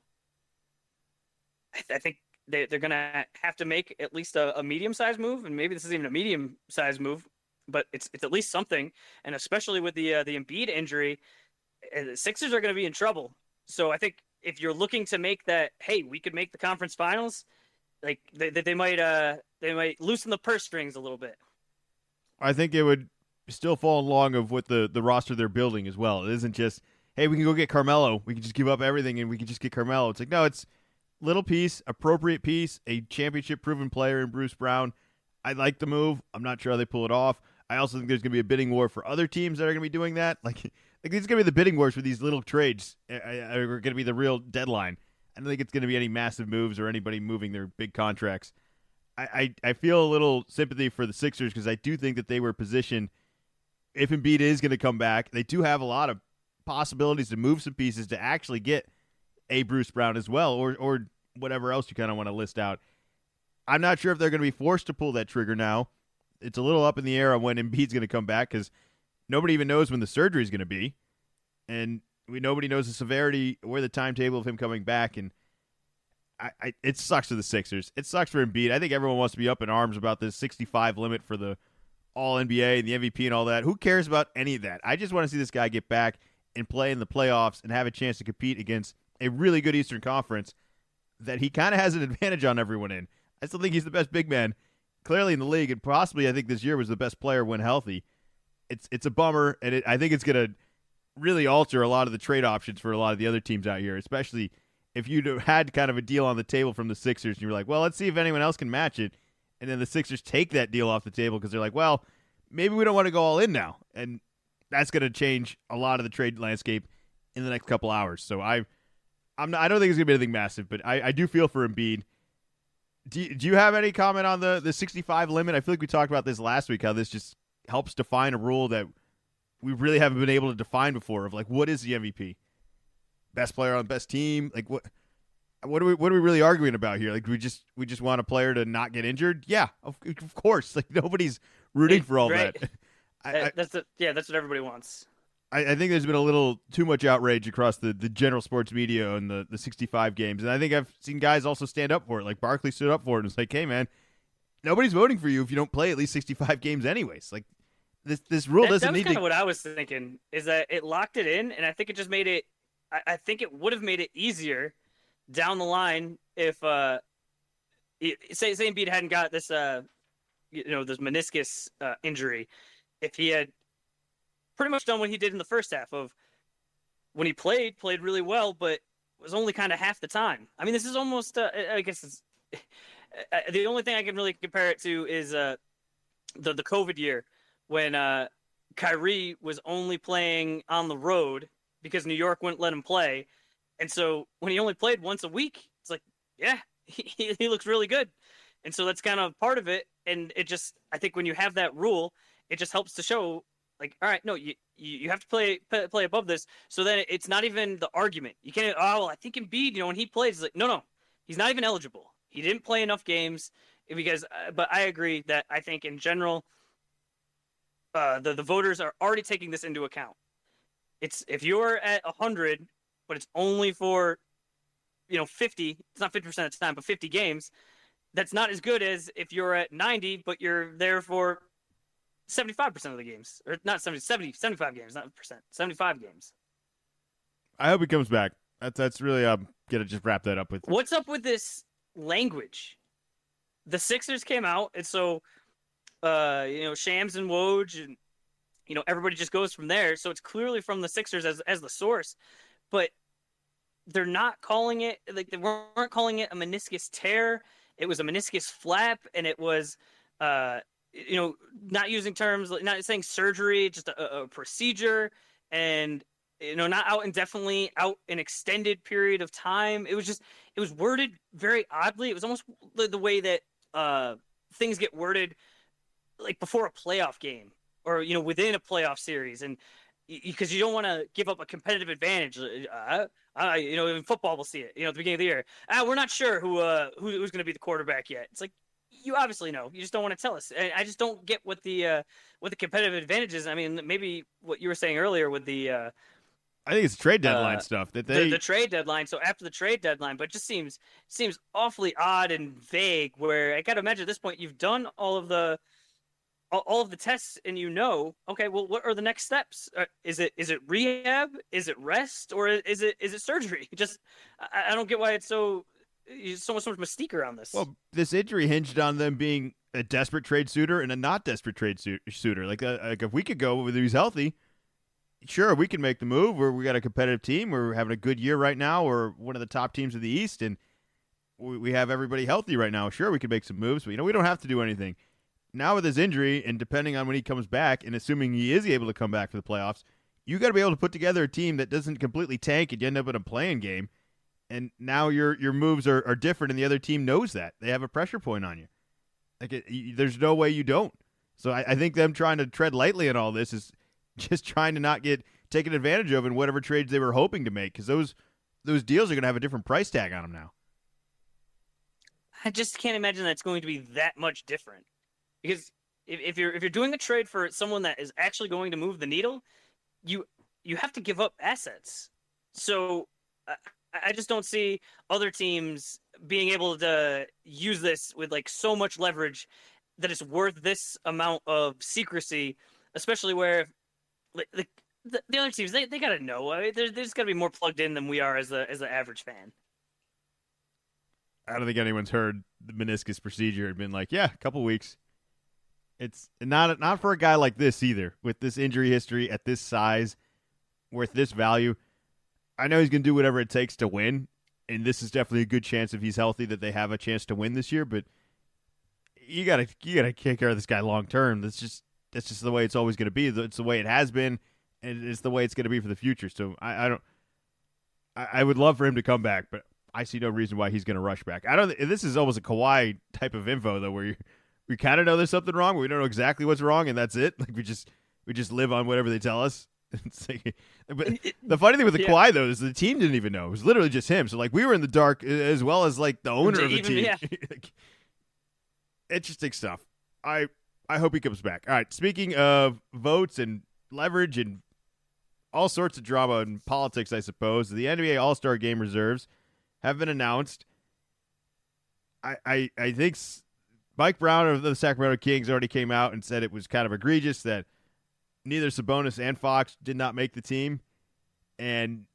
S3: I think they're going to have to make at least a medium-sized move, and maybe this isn't even a medium-sized move, but it's at least something. And especially with the Embiid injury, the Sixers are going to be in trouble. So I think if you're looking to make that, hey, we could make the conference finals, they might loosen the purse strings a little bit.
S2: I think it would still fall along of what the roster they're building as well. It isn't just, hey, we can go get Carmelo. We can just give up everything and we can just get Carmelo. It's like, no, it's little piece, appropriate piece, a championship-proven player in Bruce Brown. I like the move. I'm not sure how they pull it off. I also think there's going to be a bidding war for other teams that are going to be doing that. Like these are going to be the bidding wars for these little trades are going to be the real deadline. I don't think it's going to be any massive moves or anybody moving their big contracts. I feel a little sympathy for the Sixers because I do think that they were positioned, if Embiid is going to come back, they do have a lot of possibilities to move some pieces to actually get a Bruce Brown as well, or whatever else you kind of want to list out. I'm not sure if they're going to be forced to pull that trigger now. It's a little up in the air on when Embiid's going to come back because nobody even knows when the surgery is going to be, and nobody knows the severity or the timetable of him coming back. And it sucks for the Sixers. It sucks for Embiid. I think everyone wants to be up in arms about this 65 limit for the All-NBA and the MVP and all that. Who cares about any of that? I just want to see this guy get back and play in the playoffs and have a chance to compete against a really good Eastern Conference that he kind of has an advantage on everyone in. I still think he's the best big man clearly in the league, and possibly I think this year was the best player when healthy. It's a bummer, and I think it's going to really alter a lot of the trade options for a lot of the other teams out here, especially if you had kind of a deal on the table from the Sixers and you were like, well, let's see if anyone else can match it, and then the Sixers take that deal off the table because they're like, well, maybe we don't want to go all in now, and that's going to change a lot of the trade landscape in the next couple hours. So I don't think it's going to be anything massive, but I do feel for Embiid. Do you have any comment on the 65 limit? I feel like we talked about this last week, how this just helps define a rule that we really haven't been able to define before of, like, what is the MVP? Best player on the best team? Like, what are we really arguing about here? Like, we just want a player to not get injured? Yeah, of course. Like, nobody's rooting for all
S3: right.
S2: that.
S3: That's what everybody wants.
S2: I think there's been a little too much outrage across the general sports media and the 65 games. And I think I've seen guys also stand up for it. Like Barkley stood up for it and was like, hey, man, nobody's voting for you if you don't play at least 65 games anyways. Like, this rule doesn't need to.
S3: That was kind of what I was thinking, is that it locked it in, and I think it just made it – I think it would have made it easier down the line if say Embiid hadn't got this this meniscus injury. If he had pretty much done what he did in the first half of when he played really well, but was only kind of half the time. I mean, this is almost I guess it's, the only thing I can really compare it to is the COVID year when Kyrie was only playing on the road because New York wouldn't let him play. And so when he only played once a week, it's like, yeah, he looks really good. And so that's kind of part of it. And it just, I think when you have that rule, it just helps to show, like, all right, no, you have to play above this. So then it's not even the argument. You can't, well, I think Embiid, when he plays, it's like, no, he's not even eligible. He didn't play enough games because, but I agree that I think in general, the voters are already taking this into account. It's if you're at 100, but it's only for 50. It's not 50% of the time, but 50 games. That's not as good as if you're at 90, but you're there for 75% of the games, or not 75 games, not percent, 75 games.
S2: I hope he comes back. That's really gonna just wrap that up with.
S3: What's up with this language? The Sixers came out, and so Shams and Woj, and everybody just goes from there. So it's clearly from the Sixers as the source, but they're not calling it, like, they weren't calling it a meniscus tear. It was a meniscus flap, and it was not using terms, not saying surgery, just a procedure, and not out indefinitely, out an extended period of time. It was worded very oddly. It was almost the way that things get worded, like before a playoff game or within a playoff series, and because you don't want to give up a competitive advantage. In football we'll see it. At the beginning of the year, we're not sure who's going to be the quarterback yet. It's like, you obviously know. You just don't want to tell us. And I just don't get what the competitive advantage is. I mean, maybe what you were saying earlier with the.
S2: I think it's trade deadline stuff that
S3: the trade deadline. So after the trade deadline, but it just seems awfully odd and vague. Where I got to imagine at this point you've done all of the tests, and okay, well, what are the next steps? Is it rehab? Is it rest? Or is it surgery? Just I don't get why it's so much mystique around this.
S2: Well, this injury hinged on them being a desperate trade suitor and a not desperate trade suitor. Like a week ago, whether he's healthy, sure, we can make the move. We got a competitive team. We're having a good year right now. We're one of the top teams of the East, and we have everybody healthy right now. Sure, we can make some moves, but we don't have to do anything. Now with his injury, and depending on when he comes back, and assuming he is able to come back for the playoffs, you got to be able to put together a team that doesn't completely tank and you end up in a playing game. And now your moves are different, and the other team knows that. They have a pressure point on you. Like there's no way you don't. So I think them trying to tread lightly in all this is just trying to not get taken advantage of in whatever trades they were hoping to make, because those deals are going to have a different price tag on them now.
S3: I just can't imagine that's going to be that much different. Because if you're doing a trade for someone that is actually going to move the needle, you have to give up assets. So I just don't see other teams being able to use this with like so much leverage that it's worth this amount of secrecy, especially where the other teams they got to know. They just got to be more plugged in than we are as the average fan.
S2: I don't think anyone's heard the meniscus procedure and been like, yeah, a couple weeks. It's not for a guy like this either, with this injury history at this size, worth this value. I know he's going to do whatever it takes to win, and this is definitely a good chance if he's healthy that they have a chance to win this year. But you gotta take care of this guy long term. That's just the way it's always going to be. It's the way it has been, and it's the way it's going to be for the future. So I would love for him to come back, but I see no reason why he's going to rush back. This is almost a Kawhi type of info though, where we kind of know there's something wrong, but we don't know exactly what's wrong, and that's it. Like we just live on whatever they tell us. But the funny thing with the Kawhi though is the team didn't even know. It was literally just him. So like we were in the dark as well as like the owner of the team.
S3: Yeah.
S2: Interesting stuff. I I hope he comes back. All right. Speaking of votes and leverage and all sorts of drama and politics, I suppose, the NBA All-Star Game reserves have been announced. I think Mike Brown of the Sacramento Kings already came out and said it was kind of egregious that neither Sabonis and Fox did not make the team, and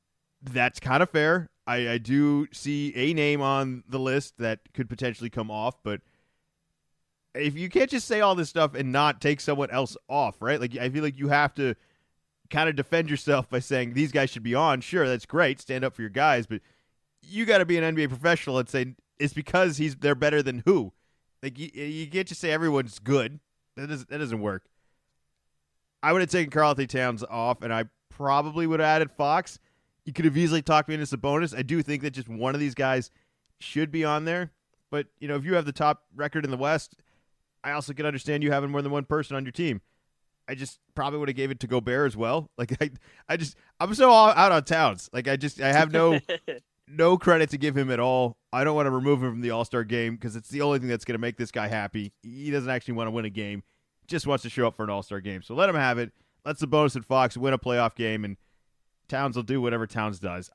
S2: that's kind of fair. I do see a name on the list that could potentially come off, but if you can't just say all this stuff and not take someone else off, right? Like, I feel like you have to kind of defend yourself by saying these guys should be on. Sure, that's great. Stand up for your guys, but you got to be an NBA professional and say it's because they're better than who. Like, you can't just say everyone's good. That doesn't work. I would have taken Karl-Anthony Towns off, and I probably would have added Fox. You could have easily talked me into Sabonis. I do think that just one of these guys should be on there. But, if you have the top record in the West, I also can understand you having more than one person on your team. I just probably would have gave it to Gobert as well. Like, I'm so out on Towns. Like, I have no credit to give him at all. I don't want to remove him from the All-Star game because it's the only thing that's going to make this guy happy. He doesn't actually want to win a game. Just wants to show up for an All-Star game. So let him have it. Let Sabonis and Fox win a playoff game, and Towns will do whatever Towns does.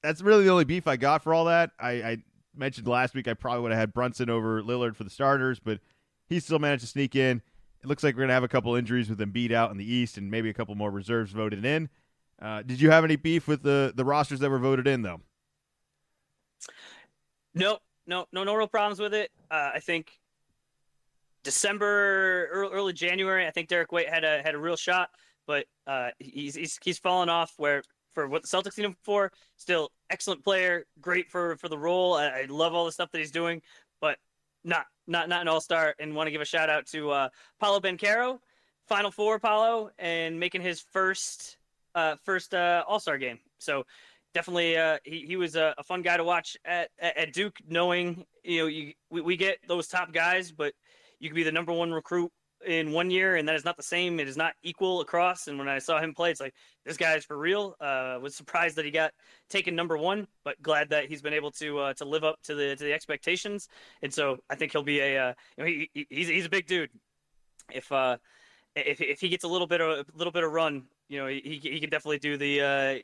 S2: That's really the only beef I got for all that. I mentioned last week I probably would have had Brunson over Lillard for the starters, but he still managed to sneak in. It looks like we're going to have a couple injuries with Embiid out in the East and maybe a couple more reserves voted in. Did you have any beef with the rosters that were voted in, though?
S3: No real problems with it. I think December, early January, I think Derek White had a real shot, but he's fallen off where for what the Celtics need him for. Still excellent player, great for the role. I love all the stuff that he's doing, but not an all-star. And want to give a shout out to Paolo Banchero, Final Four Paolo, and making his first all-star game. So definitely he was a fun guy to watch at Duke, knowing we get those top guys, but you could be the number one recruit in 1 year, and that is not the same. It is not equal across. And when I saw him play, it's like, this guy is for real. Was surprised that he got taken number one, but glad that he's been able to live up to the expectations. And so I think he'll be he's a big dude. If he gets a little bit of run, he can definitely do the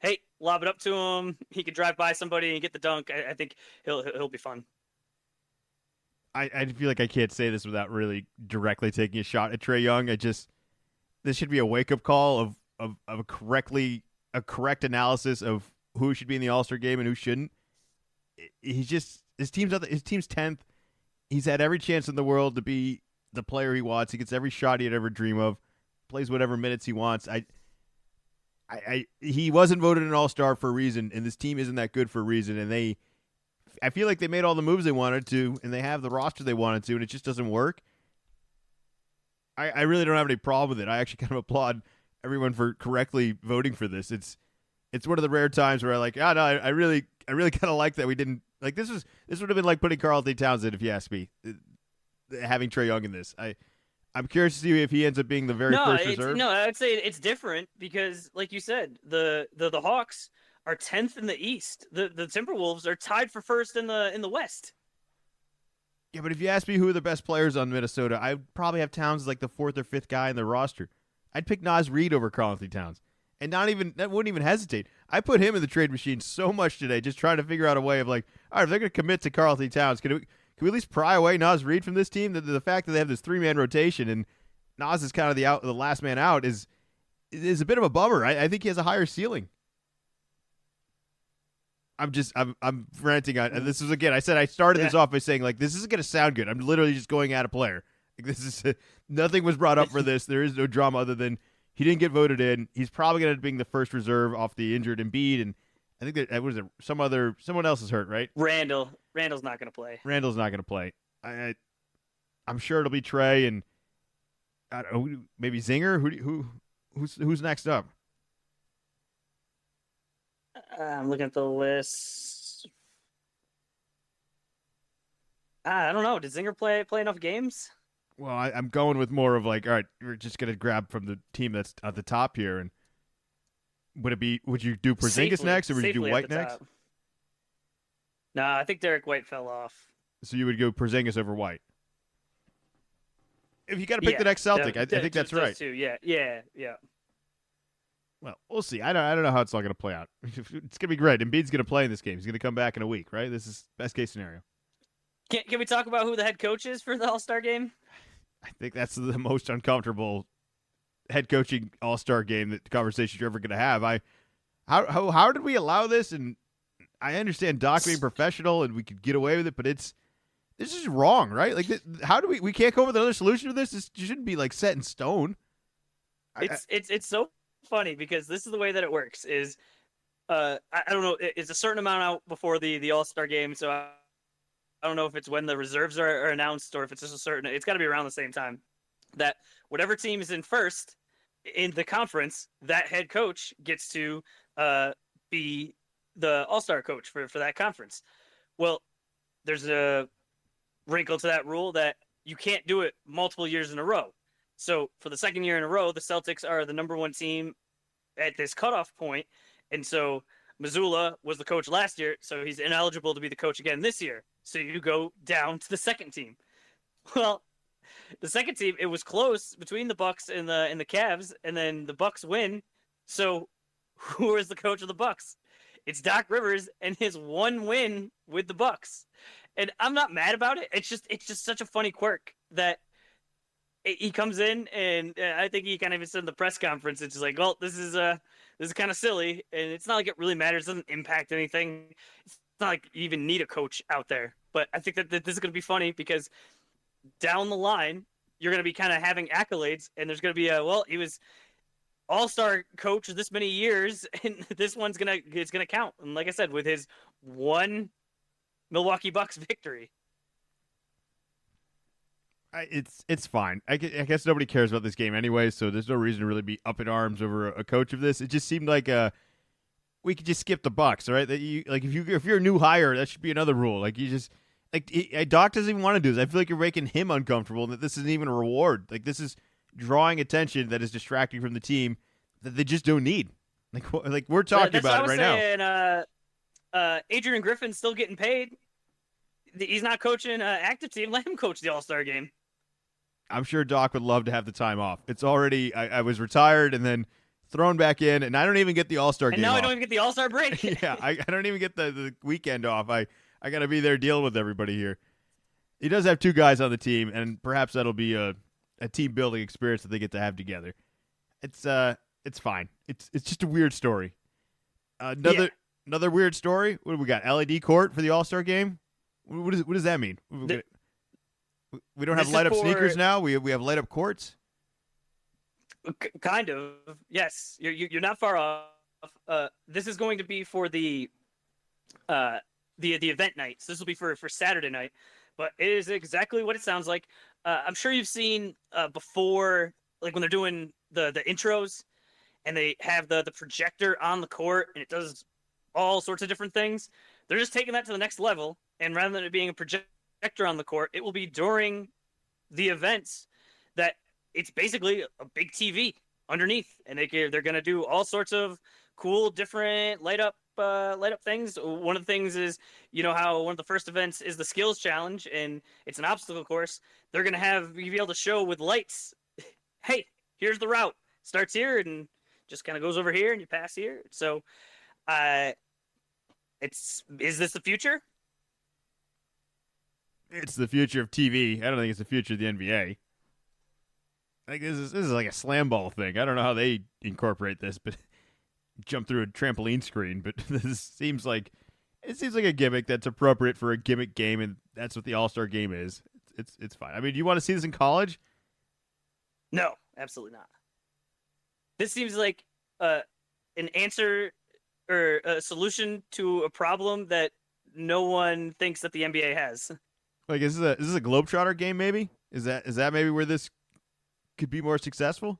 S3: hey, lob it up to him. He can drive by somebody and get the dunk. I think he'll be fun.
S2: I feel like I can't say this without really directly taking a shot at Trae Young. This should be a wake up call of a correct analysis of who should be in the All-Star game and who shouldn't. His team's 10th. He's had every chance in the world to be the player he wants. He gets every shot he'd ever dream of. Plays whatever minutes he wants. He wasn't voted an All-Star for a reason, and this team isn't that good for a reason. And I feel like they made all the moves they wanted to, and they have the roster they wanted to, and it just doesn't work. I really don't have any problem with it. I actually kind of applaud everyone for correctly voting for this. It's one of the rare times where I really kind of like that we didn't like this would have been like putting Karl-Anthony Towns in, if you ask me, having Trae Young in this. I'm curious to see if he ends up being the very first reserve.
S3: No, I would say it's different because, like you said, the Hawks are 10th in the East. The Timberwolves are tied for first in the West.
S2: Yeah, but if you ask me who are the best players on Minnesota, I'd probably have Towns as like the fourth or fifth guy in the roster. I'd pick Naz Reid over Karl-Anthony Towns. And wouldn't even hesitate. I put him in the trade machine so much today, just trying to figure out a way of like, all right, if they're going to commit to Karl-Anthony Towns, can we at least pry away Naz Reid from this team? The fact that they have this 3-man rotation and Naz is kind of the last man out is a bit of a bummer. I think he has a higher ceiling. I'm ranting on, and this is, again, I said I started this off by saying, like, this isn't going to sound good. I'm literally just going at a player. Like, nothing was brought up for this. There is no drama other than he didn't get voted in. He's probably going to be the first reserve off the injured Embiid, and I think that someone else is hurt, right?
S3: Randall's not going to play.
S2: Randall's not going to play. I'm sure it'll be Trae and I don't know, maybe Zinger. Who's next up?
S3: I'm looking at the list. I don't know. Did Zinger play enough games?
S2: Well, I'm going with more of like, all right, we're just going to grab from the team that's at the top here. And would you do Porzingis next, or would you do White next?
S3: No, I think Derek White fell off.
S2: So you would go Porzingis over White? if you got to pick the next Celtic, I think that's right.
S3: Too. Yeah.
S2: Well, we'll see. I don't know how it's all going to play out. It's going to be great. Embiid's going to play in this game. He's going to come back in a week, right? This is best case scenario.
S3: Can we talk about who the head coach is for the All-Star game?
S2: I think that's the most uncomfortable head coaching All-Star game that conversation you're ever going to have. How did we allow this? And I understand Doc being professional and we could get away with it, but this is wrong, right? Like, how do we can't come up with another solution to this? This shouldn't be like set in stone.
S3: It's so funny because this is the way that it works. Is I don't know. It's a certain amount out before the All-Star game, so I don't know if it's when the reserves are announced or if it's just a certain. It's got to be around the same time that whatever team is in first in the conference, that head coach gets to be the All-Star coach for that conference. Well, there's a wrinkle to that rule that you can't do it multiple years in a row. So for the second year in a row, the Celtics are the number one team at this cutoff point. And so Mazzulla was the coach last year, so he's ineligible to be the coach again this year. So you go down to the second team. Well, the second team, it was close between the Bucks and the Cavs, and then the Bucks win. So who is the coach of the Bucks? It's Doc Rivers and his one win with the Bucks. And I'm not mad about it. It's just such a funny quirk that he comes in, and I think he kind of even said in the press conference, it's just like, well, this is kind of silly, and it's not like it really matters. It doesn't impact anything. It's not like you even need a coach out there. But I think that this is going to be funny because down the line, you're going to be kind of having accolades, and there's going to be he was All-Star coach this many years, and this one's it's gonna count. And like I said, with his one Milwaukee Bucks victory.
S2: It's fine. I guess nobody cares about this game anyway, so there's no reason to really be up in arms over a coach of this. It just seemed like we could just skip the Bucks, right? That you like if you're a new hire, that should be another rule. Like you just Doc doesn't even want to do this. I feel like you're making him uncomfortable, and that this isn't even a reward. Like this is drawing attention that is distracting from the team that they just don't need. Like we're talking about it right
S3: now. Adrian Griffin's still getting paid. He's not coaching an active team. Let him coach the All-Star game.
S2: I'm sure Doc would love to have the time off. It's already I was retired and then thrown back in, and I don't even get the All-Star game.
S3: And now
S2: off.
S3: I don't even get the All-Star break.
S2: Yeah, I don't even get the weekend off. I got to be there dealing with everybody here. He does have two guys on the team, and perhaps that'll be a team building experience that they get to have together. It's fine. It's just a weird story. Another weird story. What do we got? LED court for the All-Star game. What does that mean? We don't have light up sneakers now. We have light up courts.
S3: Kind of. Yes, you're not far off. This is going to be for the event night. So this will be for Saturday night. But it is exactly what it sounds like. I'm sure you've seen before, like when they're doing the intros, and they have the projector on the court, and it does all sorts of different things. They're just taking that to the next level, and rather than it being a projector on the court, it will be during the events that it's basically a big TV underneath, and they're going to do all sorts of cool, different light up things. One of the things is, you know how one of the first events is the skills challenge, and it's an obstacle course. They're going to be able to show with lights, hey, here's the route. Starts here and just kind of goes over here, and you pass here. So, is this the future?
S2: It's the future of TV. I don't think it's the future of the NBA. I think this is like a slam ball thing. I don't know how they incorporate this, but jump through a trampoline screen. But this seems like a gimmick that's appropriate for a gimmick game, and that's what the All-Star game is. It's fine. I mean, do you want to see this in college?
S3: No, absolutely not. This seems like an answer or a solution to a problem that no one thinks that the NBA has.
S2: Like, is this a Globetrotter game? Maybe is that maybe where this could be more successful?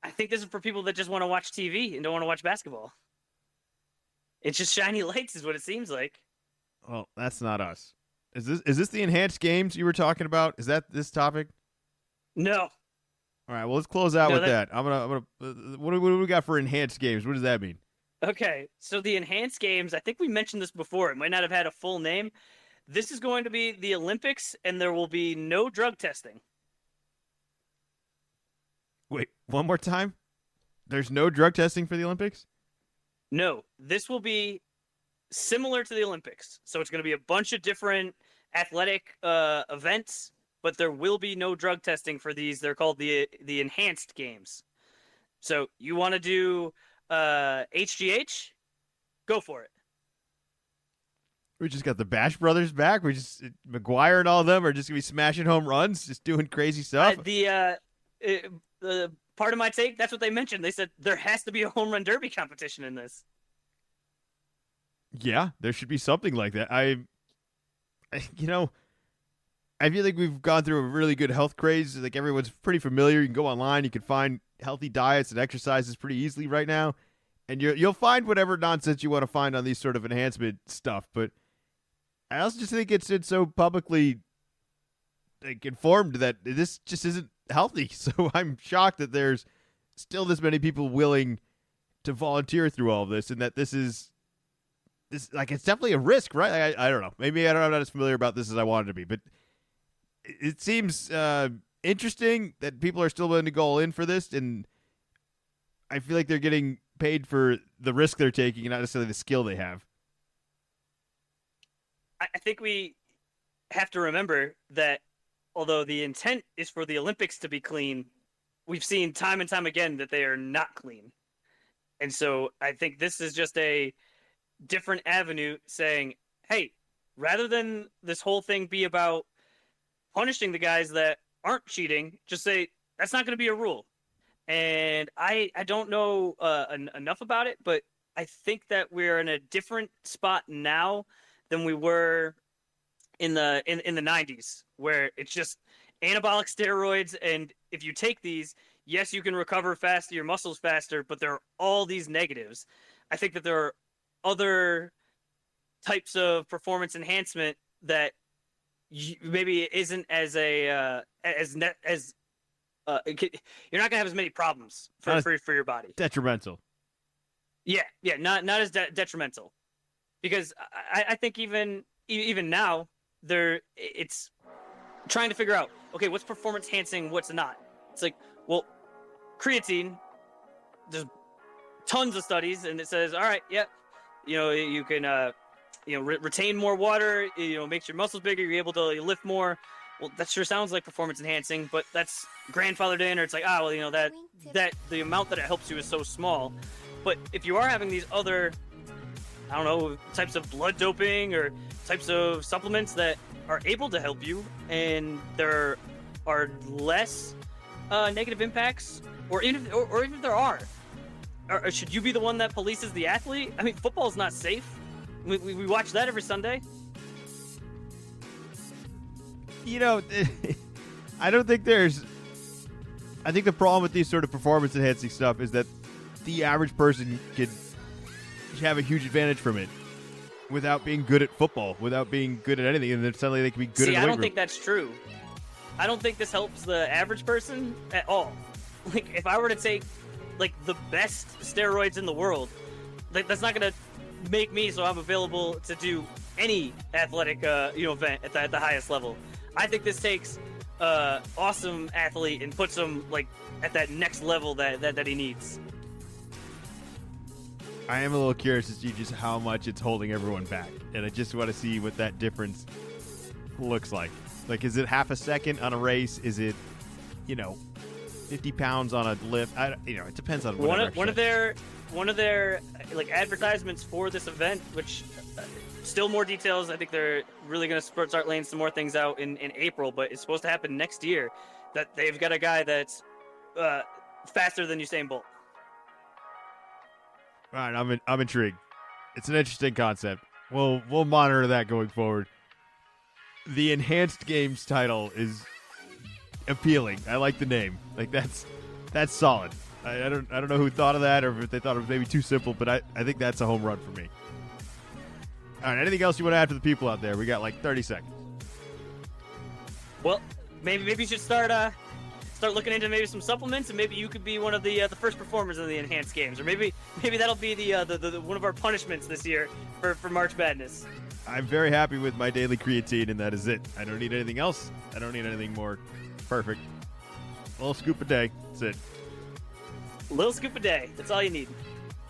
S3: I think this is for people that just want to watch TV and don't want to watch basketball. It's just shiny lights, is what it seems like.
S2: Well, that's not us. Is this the enhanced games you were talking about? Is that this topic?
S3: No.
S2: All right. Well, let's close out with that. I'm gonna. What do we got for enhanced games? What does that mean?
S3: Okay, so the enhanced games, I think we mentioned this before. It might not have had a full name. This is going to be the Olympics, and there will be no drug testing.
S2: Wait, one more time? There's no drug testing for the Olympics?
S3: No, this will be similar to the Olympics. So it's going to be a bunch of different athletic events, but there will be no drug testing for these. They're called the enhanced games. So you want to do HGH? Go for it.
S2: We just got the Bash Brothers back. We just McGuire and all of them are just gonna be smashing home runs, just doing crazy stuff.
S3: The part of my take, that's what they mentioned. They said there has to be a home run derby competition in this.
S2: Yeah, there should be something like that. I feel like we've gone through a really good health craze. Like everyone's pretty familiar. You can go online, you can find healthy diets and exercises pretty easily right now, and you'll find whatever nonsense you want to find on these sort of enhancement stuff. But I also just think it's so publicly informed that this just isn't healthy. So I'm shocked that there's still this many people willing to volunteer through all of this, and that this it's definitely a risk, right? I don't know. Maybe I'm not as familiar about this as I wanted to be, but it seems interesting that people are still willing to go all in for this, and I feel like they're getting paid for the risk they're taking and not necessarily the skill they have.
S3: I think we have to remember that although the intent is for the Olympics to be clean, we've seen time and time again that they are not clean. And so I think this is just a different avenue saying, hey, rather than this whole thing be about punishing the guys that aren't cheating, just say that's not going to be a rule. And I don't know enough about it, but I think that we're in a different spot now than we were in the 90s, where it's just anabolic steroids, and if you take these, yes, you can recover faster, your muscles faster, but there are all these negatives. I think that there are other types of performance enhancement that maybe isn't as you're not gonna have as many problems for your body.
S2: Detrimental.
S3: Yeah, not as detrimental, because I think even now it's trying to figure out, okay, what's performance enhancing, what's not. It's like, well, creatine, there's tons of studies, and it says, all right, yep, you can retain more water, makes your muscles bigger, you're able to lift more. Well, that sure sounds like performance enhancing, but that's grandfathered in, or it's like, that the amount that it helps you is so small. But if you are having these other, I don't know, types of blood doping or types of supplements that are able to help you, and there are less negative impacts, or even if there are, or should you be the one that polices the athlete? I mean, football is not safe. We watch that every Sunday.
S2: I don't think I think the problem with these sort of performance enhancing stuff is that the average person could have a huge advantage from it without being good at football, without being good at anything, and then suddenly they can be good at
S3: I don't think that's true. I don't think this helps the average person at all. Like, if I were to take, the best steroids in the world, that's not going to make me so I'm available to do any athletic, event at the highest level. I think this takes awesome athlete and puts him, at that next level that he needs.
S2: I am a little curious to see just how much it's holding everyone back, and I just want to see what that difference looks like. Like, is it half a second on a race? Is it, 50 pounds on a lift? It depends on
S3: one of their advertisements for this event, which still more details. I think they're really going to start laying some more things out in April, but it's supposed to happen next year. That they've got a guy that's faster than Usain Bolt.
S2: All right, I'm intrigued. It's an interesting concept. We'll monitor that going forward. The Enhanced Games title is appealing. I like the name. That's solid. I don't know who thought of that, or if they thought it was maybe too simple, but I think that's a home run for me. All right, anything else you want to add to the people out there? We got 30 seconds.
S3: Well, maybe you should start looking into maybe some supplements, and maybe you could be one of the first performers in the Enhanced Games, or maybe that'll be the one of our punishments this year for March Madness.
S2: I'm very happy with my daily creatine, and that is it. I don't need anything else. I don't need anything more perfect. A little scoop a day. That's it.
S3: Little scoop a day. That's all you need.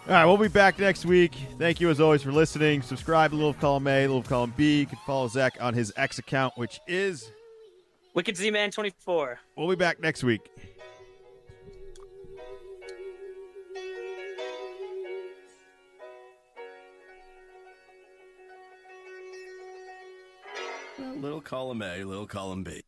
S2: All right, we'll be back next week. Thank you, as always, for listening. Subscribe to Little Column A, Little Column B. You can follow Zach on his X account, which is
S3: Wicked Z-Man 24.
S2: We'll be back next week.
S1: Little column A, little column B.